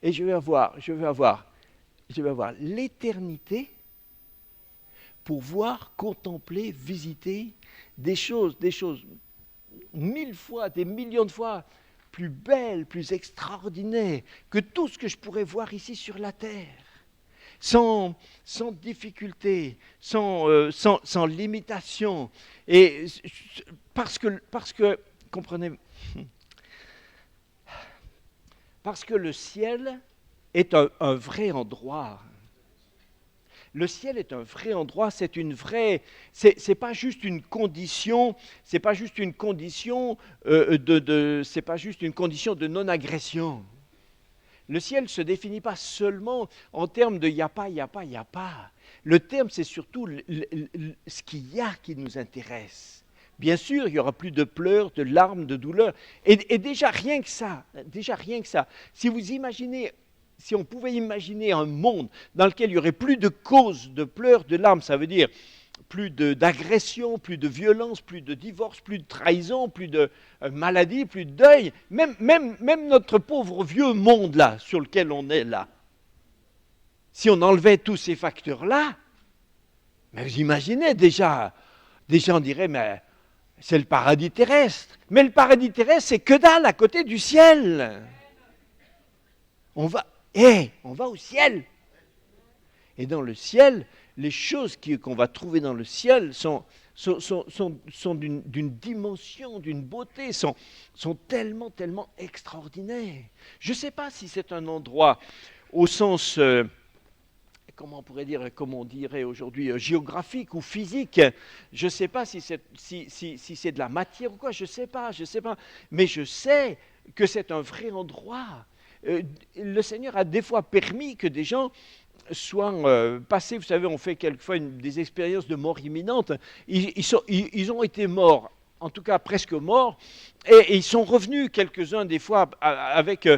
S2: Et je vais avoir l'éternité pour voir, contempler, visiter des choses 1000 fois, des millions de fois plus belles, plus extraordinaires que tout ce que je pourrais voir ici sur la terre. Sans difficulté, sans limitation. Et parce que comprenez, Parce que le ciel est un vrai endroit. Le ciel est un vrai endroit, c'est une vraie, c'est pas juste une condition, c'est pas juste une condition c'est pas juste une condition de non-agression. Le ciel ne se définit pas seulement en termes de il n'y a pas, il n'y a pas, il n'y a pas. Le terme, c'est surtout ce qu'il y a qui nous intéresse. Bien sûr, il y aura plus de pleurs, de larmes, de douleurs. Et déjà rien que ça, si vous imaginez, si on pouvait imaginer un monde dans lequel il n'y aurait plus de causes de pleurs, de larmes, ça veut dire plus d'agression, plus de violence, plus de divorce, plus de trahison, plus de maladie, plus de deuil, même notre pauvre vieux monde là, sur lequel on est là. Si on enlevait tous ces facteurs-là, mais vous imaginez déjà on dirait, mais c'est le paradis terrestre. Mais le paradis terrestre, c'est que dalle à côté du ciel. On va au ciel. Et dans le ciel, les choses qu'on va trouver dans le ciel sont d'une dimension, d'une beauté, sont tellement, tellement extraordinaires. Je ne sais pas si c'est un endroit au sens, comment on dirait aujourd'hui, géographique ou physique. Je ne sais pas si c'est de la matière ou quoi, je ne sais pas. Mais je sais que c'est un vrai endroit. Le Seigneur a des fois permis que des gens soient passés, vous savez, on fait quelquefois des expériences de mort imminente. Ils ont été morts, en tout cas presque morts, et ils sont revenus quelques-uns des fois avec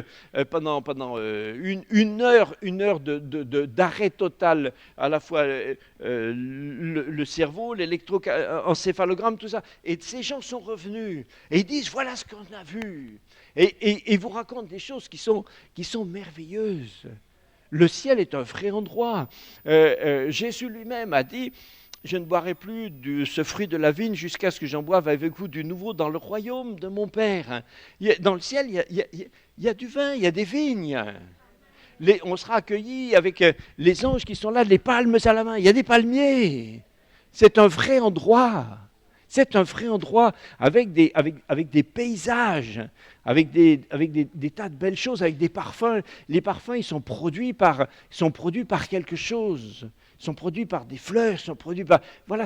S2: pendant une heure d'arrêt total, à la fois le cerveau, l'électroencéphalogramme, tout ça. Et ces gens sont revenus et ils disent voilà ce qu'on a vu. Et ils vous racontent des choses qui sont merveilleuses. Le ciel est un vrai endroit. Jésus lui-même a dit je ne boirai plus de ce fruit de la vigne jusqu'à ce que j'en boive avec vous du nouveau dans le royaume de mon Père. Dans le ciel, il y a du vin, il y a des vignes. On sera accueillis avec les anges qui sont là, les palmes à la main. Il y a des palmiers. C'est un vrai endroit. C'est un vrai endroit avec des paysages, avec des tas de belles choses, avec des parfums. Les parfums, ils sont produits par quelque chose. Ils sont produits par des fleurs, ils sont produits par... Voilà,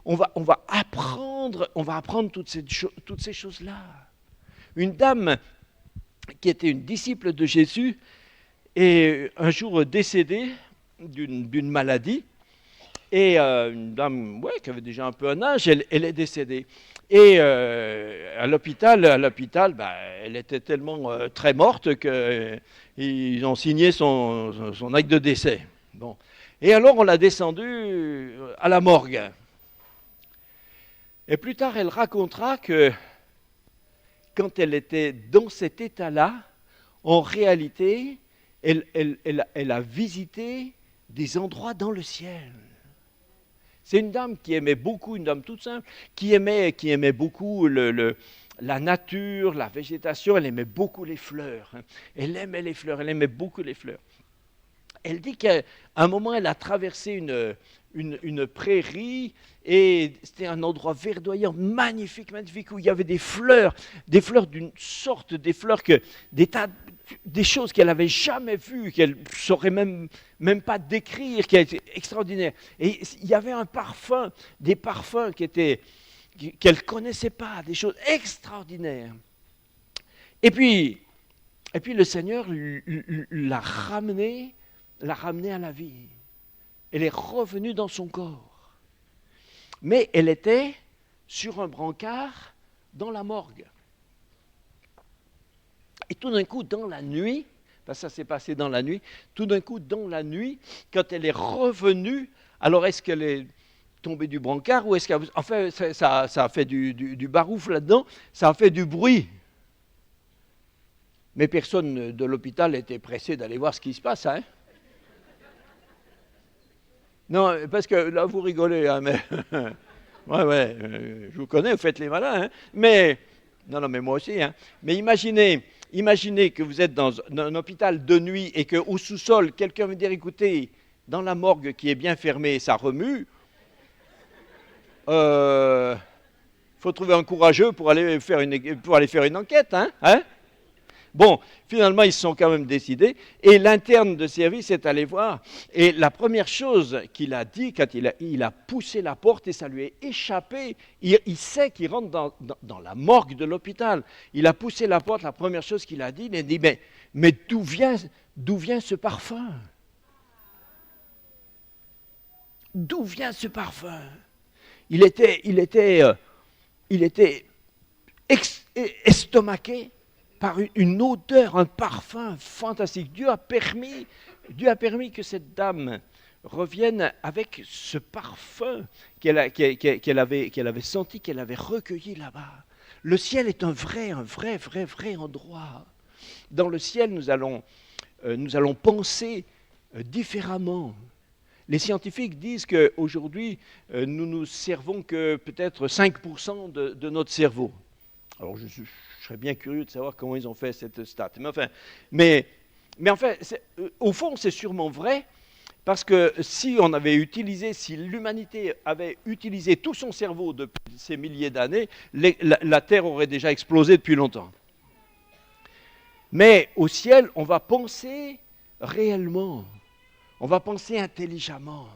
S2: on va apprendre toutes ces choses-là. Une dame qui était une disciple de Jésus est un jour décédée d'une maladie. Et une dame qui avait déjà un peu un âge, elle est décédée. Et à l'hôpital, elle était tellement très morte qu'ils ont signé son acte de décès. Bon. Et alors on l'a descendue à la morgue. Et plus tard, elle racontera que quand elle était dans cet état-là, en réalité, elle a visité des endroits dans le ciel. C'est une dame qui aimait beaucoup, une dame toute simple, qui aimait beaucoup la nature, la végétation, elle aimait beaucoup les fleurs. Elle aimait beaucoup les fleurs. Elle dit qu'à un moment, elle a traversé une prairie et c'était un endroit verdoyant, magnifique, où il y avait des fleurs d'une sorte, des choses qu'elle n'avait jamais vues, qu'elle ne saurait même pas décrire, qui étaient extraordinaires. Et il y avait des parfums qu'elle ne connaissait pas, des choses extraordinaires. Et puis le Seigneur l'a ramenée à la vie. Elle est revenue dans son corps. Mais elle était sur un brancard dans la morgue. Et tout d'un coup, dans la nuit, parce que ça s'est passé dans la nuit, tout d'un coup, dans la nuit, quand elle est revenue, alors est-ce qu'elle est tombée du brancard ou est-ce qu'elle... Enfin, ça a fait du barouf là-dedans, ça a fait du bruit. Mais personne de l'hôpital n'était pressé d'aller voir ce qui se passe, hein. Non, parce que là, vous rigolez, hein, mais... je vous connais, vous faites les malins, hein. Mais... Non, mais moi aussi, hein. Mais imaginez que vous êtes dans un hôpital de nuit et qu'au sous-sol, quelqu'un veut dire, écoutez, dans la morgue qui est bien fermée, ça remue. Faut trouver un courageux pour aller faire une enquête, hein. Bon, finalement, ils se sont quand même décidés. Et l'interne de service est allé voir. Et la première chose qu'il a dit, quand il a poussé la porte et ça lui est échappé, il sait qu'il rentre dans la morgue de l'hôpital. Il a poussé la porte, la première chose qu'il a dit, il a dit, mais d'où vient ce parfum? D'où vient ce parfum? Il était estomaqué par une odeur, un parfum fantastique. Dieu a permis que cette dame revienne avec ce parfum qu'elle avait senti, qu'elle avait recueilli là-bas. Le ciel est un vrai endroit. Dans le ciel, nous allons penser différemment. Les scientifiques disent qu'aujourd'hui, nous nous servons que peut-être 5% de notre cerveau. Alors, je serais bien curieux de savoir comment ils ont fait cette stat. Mais enfin, au fond, c'est sûrement vrai, parce que si l'humanité avait utilisé tout son cerveau depuis ces milliers d'années, la Terre aurait déjà explosé depuis longtemps. Mais au ciel, on va penser réellement. On va penser intelligemment.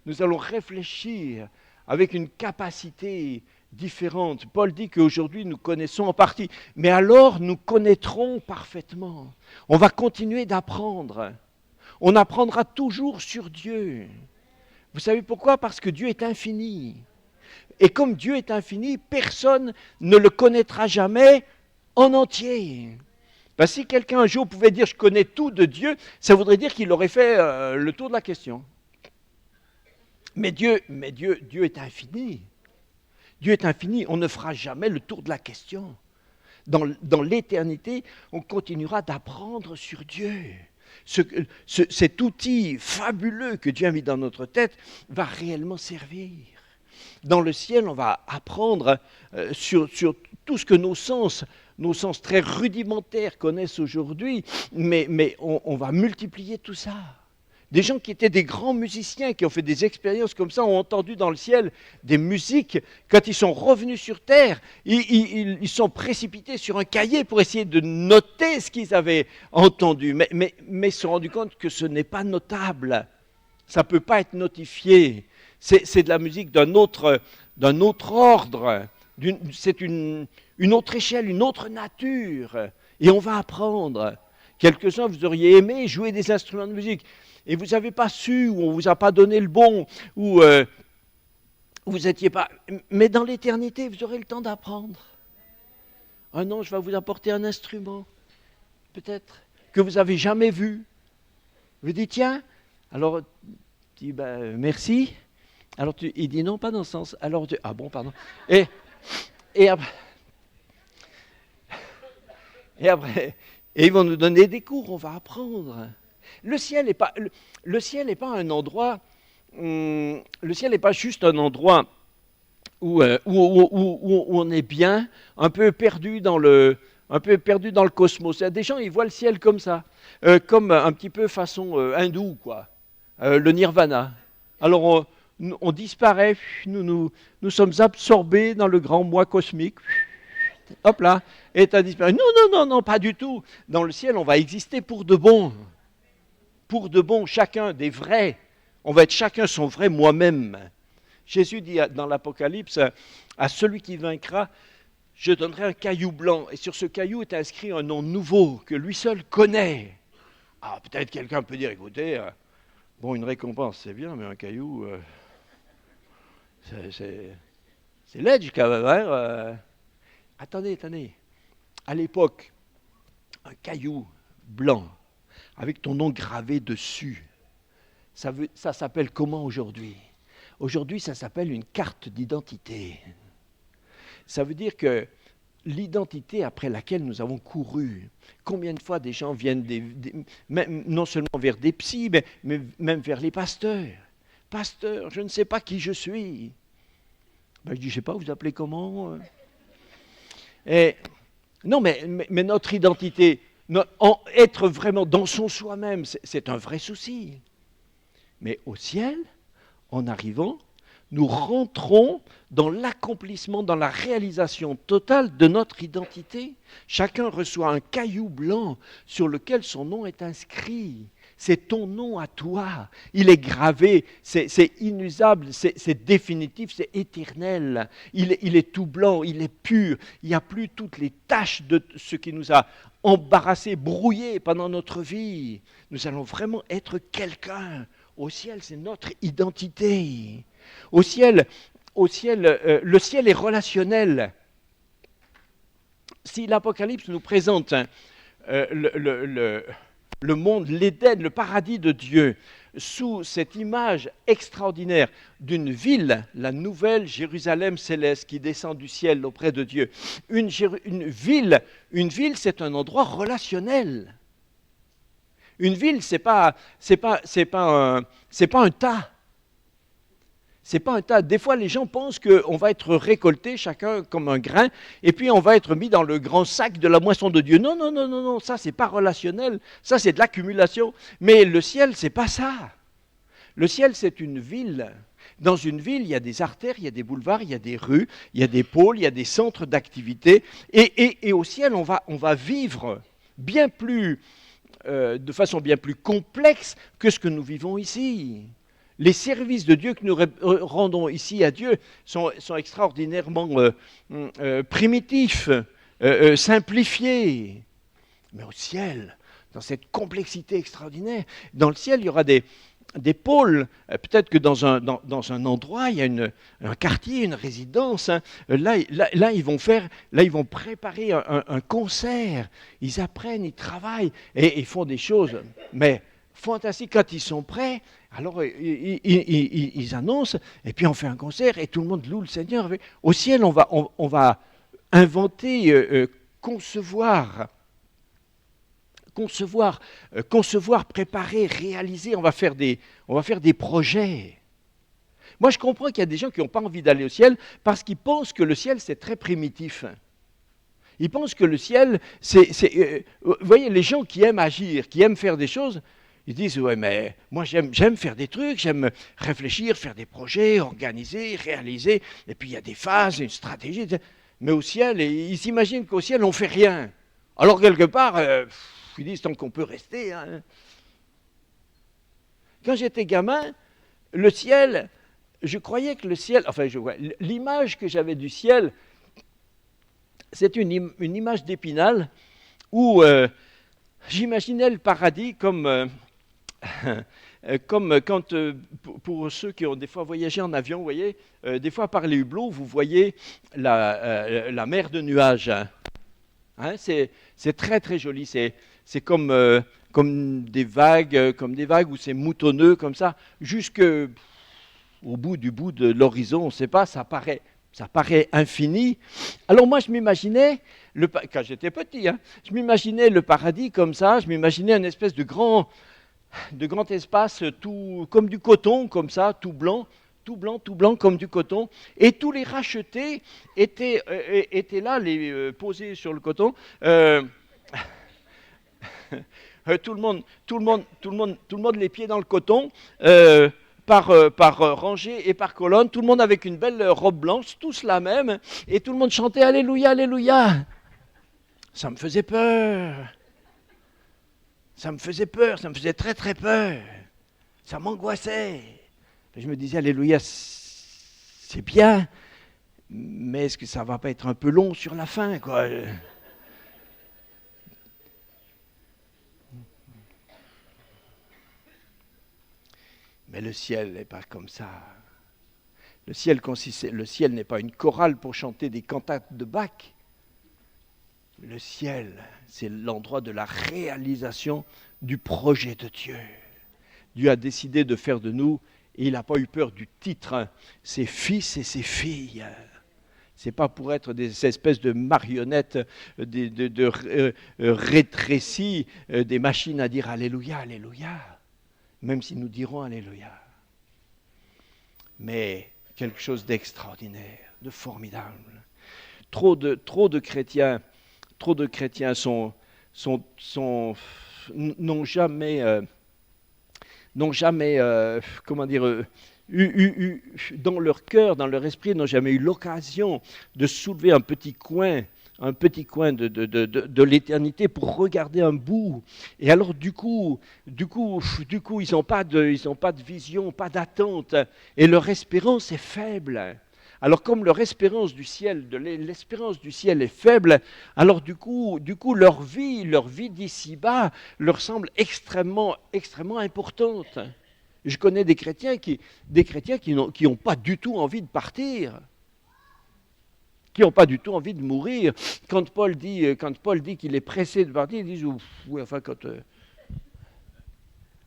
S2: Nous allons réfléchir avec une capacité différente. Paul dit qu'aujourd'hui nous connaissons en partie, mais alors nous connaîtrons parfaitement. On va continuer d'apprendre. On apprendra toujours sur Dieu. Vous savez pourquoi? Parce que Dieu est infini. Et comme Dieu est infini, personne ne le connaîtra jamais en entier. Ben, si quelqu'un un jour pouvait dire « je connais tout de Dieu », ça voudrait dire qu'il aurait fait le tour de la question. Mais Dieu est infini. Dieu est infini, on ne fera jamais le tour de la question. Dans l'éternité, on continuera d'apprendre sur Dieu. Cet outil fabuleux que Dieu a mis dans notre tête va réellement servir. Dans le ciel, on va apprendre sur tout ce que nos sens très rudimentaires connaissent aujourd'hui, mais on va multiplier tout ça. Des gens qui étaient des grands musiciens, qui ont fait des expériences comme ça, ont entendu dans le ciel des musiques. Quand ils sont revenus sur terre, ils sont précipités sur un cahier pour essayer de noter ce qu'ils avaient entendu. Mais ils se sont rendus compte que ce n'est pas notable. Ça ne peut pas être notifié. C'est de la musique d'un autre ordre. C'est une autre échelle, une autre nature. Et on va apprendre. Quelques-uns, vous auriez aimé jouer des instruments de musique. Et vous n'avez pas su, ou on ne vous a pas donné le bon, ou vous n'étiez pas... Mais dans l'éternité, vous aurez le temps d'apprendre. Un ange va vous apporter un instrument, peut-être, que vous n'avez jamais vu. Vous dites, tiens, alors, tu dis, merci. Alors, il dit, non, pas dans ce sens. Alors, ah bon, pardon. Et après, ils vont nous donner des cours, on va apprendre. Le ciel n'est pas un endroit, le ciel n'est pas juste un endroit où on est bien, un peu perdu dans le cosmos. Des gens, ils voient le ciel comme ça, comme un petit peu façon hindoue, quoi, le nirvana. Alors on disparaît, nous sommes absorbés dans le grand moi cosmique. Hop là, et tu as disparu. Non, pas du tout. Dans le ciel, on va exister pour de bon. Pour de bon, chacun des vrais. On va être chacun son vrai moi-même. Jésus dit dans l'Apocalypse, à celui qui vaincra, je donnerai un caillou blanc. Et sur ce caillou est inscrit un nom nouveau que lui seul connaît. Ah, peut-être quelqu'un peut dire, écoutez, bon, une récompense, c'est bien, mais un caillou, c'est l'edge quand même. Hein, Attendez. À l'époque, un caillou blanc, avec ton nom gravé dessus, ça s'appelle comment aujourd'hui? Aujourd'hui, ça s'appelle une carte d'identité. Ça veut dire que l'identité après laquelle nous avons couru, combien de fois des gens viennent même, non seulement vers des psys, mais même vers les pasteurs. Pasteur, je ne sais pas qui je suis. Je dis, je ne sais pas, vous appelez comment? Non, mais notre identité, être vraiment dans son soi-même, c'est un vrai souci. Mais au ciel, en arrivant, nous rentrons dans l'accomplissement, dans la réalisation totale de notre identité. Chacun reçoit un caillou blanc sur lequel son nom est inscrit. C'est ton nom à toi. Il est gravé, c'est inusable, c'est définitif, c'est éternel. Il est tout blanc, il est pur. Il n'y a plus toutes les taches de ce qui nous a embarrassés, brouillés pendant notre vie. Nous allons vraiment être quelqu'un. Au ciel, c'est notre identité. Au ciel, le ciel est relationnel. Si l'Apocalypse nous présente le monde, l'Éden, le paradis de Dieu, sous cette image extraordinaire d'une ville, la nouvelle Jérusalem céleste qui descend du ciel auprès de Dieu. Une ville, c'est un endroit relationnel. Une ville, c'est pas un tas. C'est pas un tas. Des fois, les gens pensent qu'on va être récolté chacun comme un grain, et puis on va être mis dans le grand sac de la moisson de Dieu. Non, non, non, non, non, ça c'est pas relationnel. Ça c'est de l'accumulation. Mais le ciel, c'est pas ça. Le ciel, c'est une ville. Dans une ville, il y a des artères, il y a des boulevards, il y a des rues, il y a des pôles, il y a des centres d'activité. Et au ciel, on va vivre bien plus, de façon bien plus complexe que ce que nous vivons ici. Les services de Dieu que nous rendons ici à Dieu sont extraordinairement primitifs, simplifiés. Mais au ciel, dans cette complexité extraordinaire, dans le ciel, il y aura des pôles. Peut-être que dans un endroit, il y a un quartier, une résidence. Hein. Là, ils vont préparer un concert. Ils apprennent, ils travaillent et ils font des choses. Mais fantastique, quand ils sont prêts, alors ils annoncent, et puis on fait un concert, et tout le monde loue le Seigneur. Au ciel, on va inventer, concevoir, préparer, réaliser, on va faire des projets. Moi, je comprends qu'il y a des gens qui n'ont pas envie d'aller au ciel, parce qu'ils pensent que le ciel, c'est très primitif. Ils pensent que le ciel, vous voyez, les gens qui aiment agir, qui aiment faire des choses, ils disent, ouais, mais moi j'aime faire des trucs, j'aime réfléchir, faire des projets, organiser, réaliser, et puis il y a des phases, une stratégie. Mais au ciel, ils s'imaginent qu'au ciel, on ne fait rien. Alors quelque part, ils disent, tant qu'on peut rester. Hein. Quand j'étais gamin, le ciel, je croyais que le ciel, l'image que j'avais du ciel, c'est une image d'Épinal où j'imaginais le paradis comme quand, pour ceux qui ont des fois voyagé en avion, vous voyez, des fois par les hublots, vous voyez la mer de nuages. Hein, c'est très très joli, c'est comme des vagues où c'est moutonneux comme ça, jusqu'au bout de l'horizon, on ne sait pas, ça paraît infini. Alors moi je m'imaginais, quand j'étais petit, hein, je m'imaginais le paradis comme ça, je m'imaginais une espèce de grand espace, tout comme du coton, comme ça, tout blanc comme du coton, et tous les rachetés étaient là, posés sur le coton. Tout le monde les pieds dans le coton, par rangée et par colonne, tout le monde avec une belle robe blanche, tous la même, et tout le monde chantait Alléluia, Alléluia. Ça me faisait peur. Ça me faisait très très peur. Ça m'angoissait. Je me disais, Alléluia, c'est bien, mais est-ce que ça va pas être un peu long sur la fin, quoi? Mais le ciel n'est pas comme ça. Le ciel n'est pas une chorale pour chanter des cantates de Bach. Le ciel, c'est l'endroit de la réalisation du projet de Dieu. Dieu a décidé de faire de nous, et il n'a pas eu peur du titre, hein, ses fils et ses filles. Ce n'est pas pour être des espèces de marionnettes, rétrécies, des machines à dire Alléluia, Alléluia, même si nous dirons Alléluia. Mais quelque chose d'extraordinaire, de formidable. Trop de chrétiens n'ont jamais n'ont jamais, dans leur cœur, dans leur esprit, n'ont jamais eu l'occasion de soulever un petit coin de l'éternité pour regarder un bout. Et alors du coup ils n'ont pas de vision, pas d'attente, et leur espérance est faible. Alors comme leur espérance du ciel, l'espérance du ciel est faible, alors du coup leur vie d'ici-bas leur semble extrêmement importante. Je connais des chrétiens qui n'ont pas du tout envie de partir, qui n'ont pas du tout envie de mourir. Quand Paul dit qu'il est pressé de partir, ils disent oui, enfin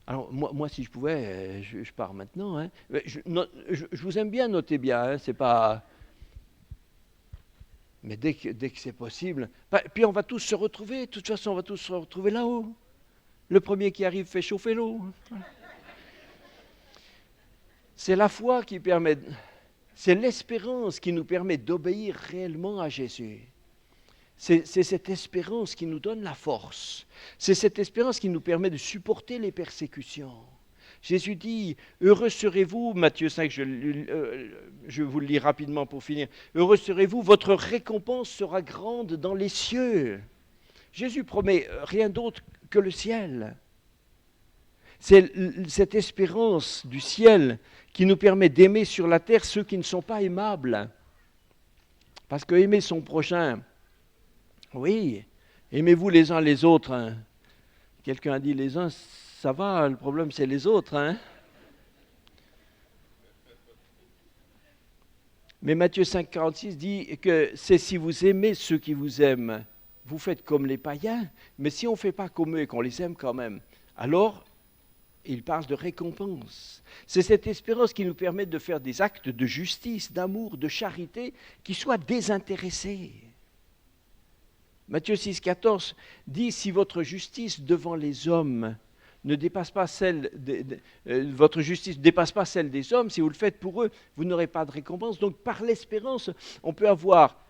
S2: alors moi si je pouvais, je pars maintenant. Hein. Je vous aime bien, notez bien, hein, c'est pas. Mais dès que c'est possible, puis on va tous se retrouver. De toute façon, on va tous se retrouver là-haut. Le premier qui arrive fait chauffer l'eau. C'est la foi qui permet. C'est l'espérance qui nous permet d'obéir réellement à Jésus. C'est cette espérance qui nous donne la force. C'est cette espérance qui nous permet de supporter les persécutions. Jésus dit, heureux serez-vous, Matthieu 5, je vous le lis rapidement pour finir, heureux serez-vous, votre récompense sera grande dans les cieux. Jésus promet rien d'autre que le ciel. C'est cette espérance du ciel qui nous permet d'aimer sur la terre ceux qui ne sont pas aimables. Parce que aimer son prochain, oui, aimez-vous les uns les autres. Hein. Quelqu'un a dit les uns, ça va, le problème c'est les autres. Hein. Mais Matthieu 5, 46 dit que c'est si vous aimez ceux qui vous aiment, vous faites comme les païens, mais si on ne fait pas comme eux et qu'on les aime quand même, alors il parle de récompense. C'est cette espérance qui nous permet de faire des actes de justice, d'amour, de charité qui soient désintéressés. Matthieu 6, 14 dit « Si votre justice devant les hommes ne dépasse pas votre justice ne dépasse pas celle des hommes, si vous le faites pour eux, vous n'aurez pas de récompense. » Donc par l'espérance, on peut avoir,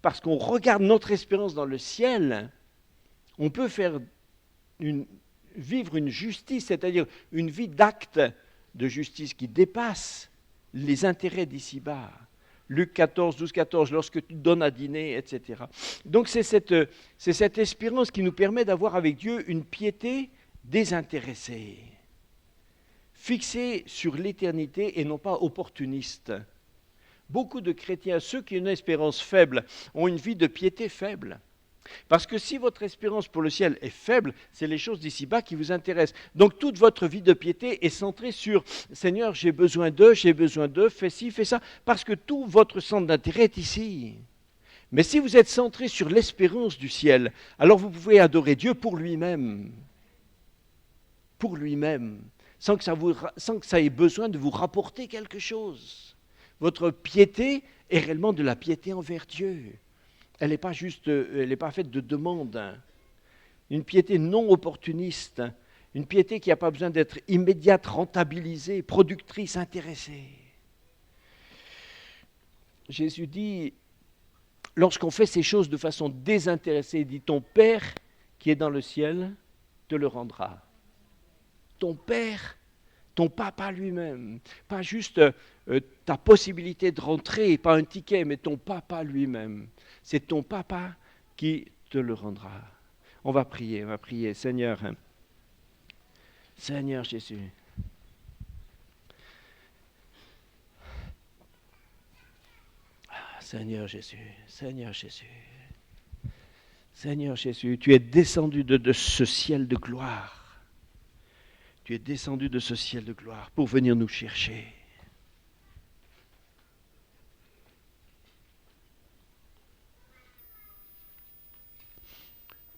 S2: parce qu'on regarde notre espérance dans le ciel, on peut vivre une justice, c'est-à-dire une vie d'acte de justice qui dépasse les intérêts d'ici-bas. Luc 14, 12, 14, lorsque tu donnes à dîner, etc. Donc c'est cette espérance qui nous permet d'avoir avec Dieu une piété désintéressée, fixée sur l'éternité et non pas opportuniste. Beaucoup de chrétiens, ceux qui ont une espérance faible, ont une vie de piété faible. Parce que si votre espérance pour le ciel est faible, c'est les choses d'ici-bas qui vous intéressent. Donc toute votre vie de piété est centrée sur « Seigneur, j'ai besoin d'eux, fais ci, fais ça », parce que tout votre centre d'intérêt est ici. Mais si vous êtes centré sur l'espérance du ciel, alors vous pouvez adorer Dieu pour lui-même. Pour lui-même, sans que ça ait besoin de vous rapporter quelque chose. Votre piété est réellement de la piété envers Dieu. Elle n'est pas faite de demandes. Une piété non opportuniste, une piété qui n'a pas besoin d'être immédiate, rentabilisée, productrice, intéressée. Jésus dit, lorsqu'on fait ces choses de façon désintéressée, il dit, ton Père qui est dans le ciel te le rendra. Ton Père, ton papa lui-même, pas juste ta possibilité de rentrer, pas un ticket, mais ton papa lui-même. C'est ton papa qui te le rendra. On va prier, Seigneur. Seigneur Jésus. Seigneur Jésus, Seigneur Jésus. Seigneur Jésus, tu es descendu de ce ciel de gloire. Tu es descendu de ce ciel de gloire pour venir nous chercher.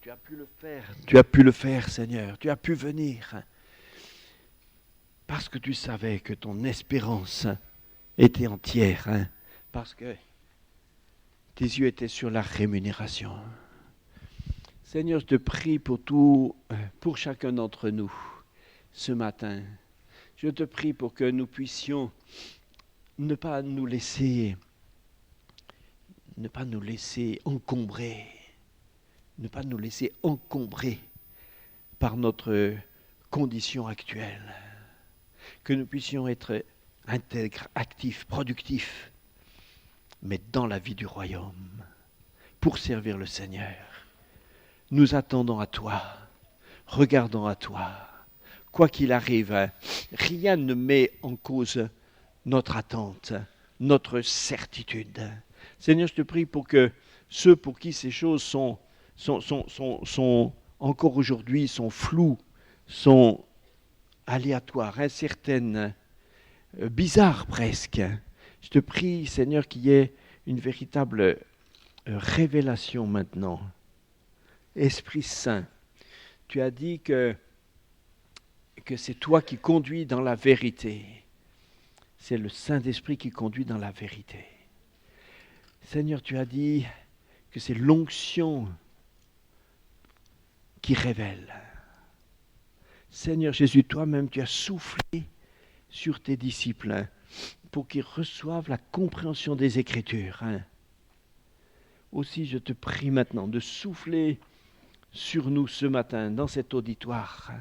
S2: Tu as pu le faire, Seigneur, tu as pu venir, parce que tu savais que ton espérance était entière, parce que tes yeux étaient sur la rémunération. Seigneur, je te prie pour chacun d'entre nous, ce matin. Je te prie pour que nous puissions ne pas nous laisser encombrer par notre conditions actuelles. Que nous puissions être intègres, actifs, productifs, mais dans la vie du royaume, pour servir le Seigneur. Nous attendons à toi, regardons à toi. Quoi qu'il arrive, rien ne met en cause notre attente, notre certitude. Seigneur, je te prie pour que ceux pour qui ces choses sont encore aujourd'hui, sont floues, sont aléatoires, incertaines, bizarres presque. Je te prie, Seigneur, qu'il y ait une véritable révélation maintenant. Esprit Saint, tu as dit que c'est toi qui conduis dans la vérité. C'est le Saint-Esprit qui conduit dans la vérité. Seigneur, tu as dit que c'est l'onction qui révèle. Seigneur Jésus, toi-même, tu as soufflé sur tes disciples pour qu'ils reçoivent la compréhension des Écritures. Aussi, je te prie maintenant de souffler sur nous ce matin, dans cet auditoire,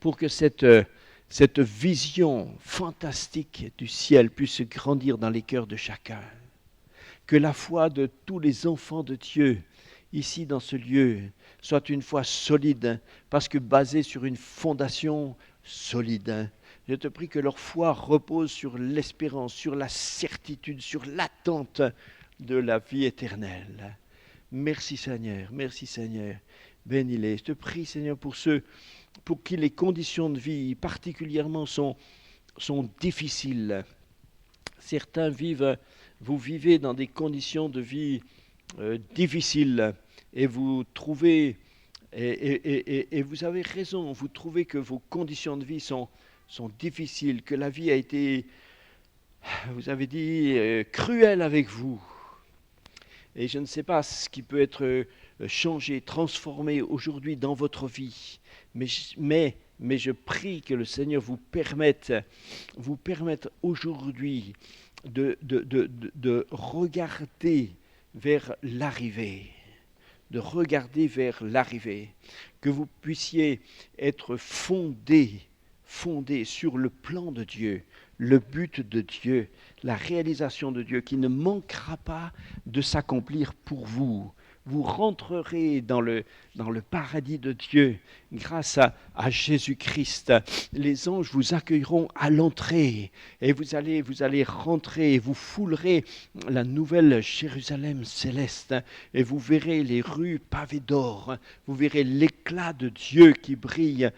S2: pour que cette vision fantastique du ciel puisse grandir dans les cœurs de chacun. Que la foi de tous les enfants de Dieu, ici dans ce lieu, soit une foi solide, parce que basée sur une fondation solide. Je te prie que leur foi repose sur l'espérance, sur la certitude, sur l'attente de la vie éternelle. Merci Seigneur, bénis-les. Je te prie Seigneur pour ceux pour qui les conditions de vie particulièrement sont difficiles. Certains vous vivez dans des conditions de vie difficiles et vous trouvez, et vous avez raison, vous trouvez que vos conditions de vie sont difficiles, que la vie a été, vous avez dit, cruelle avec vous. Et je ne sais pas ce qui peut être changé, transformé aujourd'hui dans votre vie, mais je prie que le Seigneur vous permette aujourd'hui de regarder vers l'arrivée, que vous puissiez être fondés sur le plan de Dieu, le but de Dieu, la réalisation de Dieu qui ne manquera pas de s'accomplir pour vous. Vous rentrerez dans le paradis de Dieu grâce à Jésus-Christ. Les anges vous accueilleront à l'entrée et vous allez rentrer et vous foulerez la nouvelle Jérusalem céleste et vous verrez les rues pavées d'or. Vous verrez l'éclat de Dieu qui brille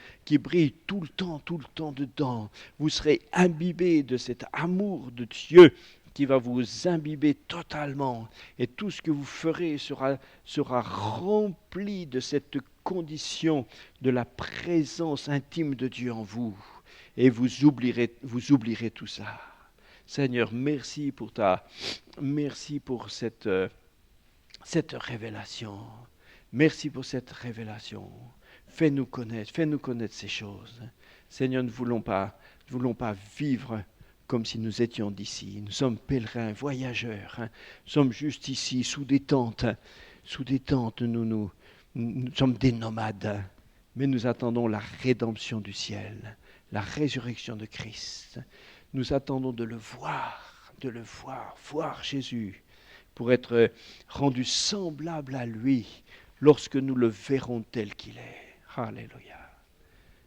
S2: tout le temps dedans. Vous serez imbibés de cet amour de Dieu qui va vous imbiber totalement. Et tout ce que vous ferez sera rempli de cette condition de la présence intime de Dieu en vous. Et vous oublierez tout ça. Seigneur, merci pour cette révélation. Merci pour cette révélation. Fais-nous connaître ces choses. Seigneur, nous ne voulons pas vivre comme si nous étions d'ici. Nous sommes pèlerins, voyageurs. Nous sommes juste ici, sous des tentes. Nous sommes des nomades. Mais nous attendons la rédemption du ciel, la résurrection de Christ. Nous attendons de le voir, voir Jésus, pour être rendus semblables à lui lorsque nous le verrons tel qu'il est. Alléluia.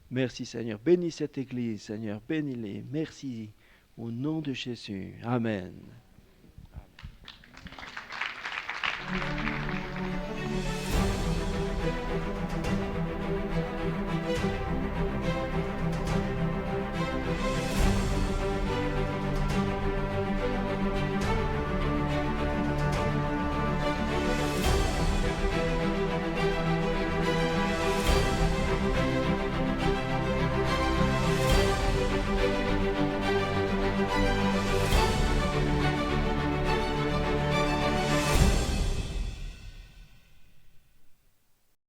S2: Merci Seigneur. Bénis cette Église, Seigneur. Bénis-les. Merci. Au nom de Jésus. Amen. Amen.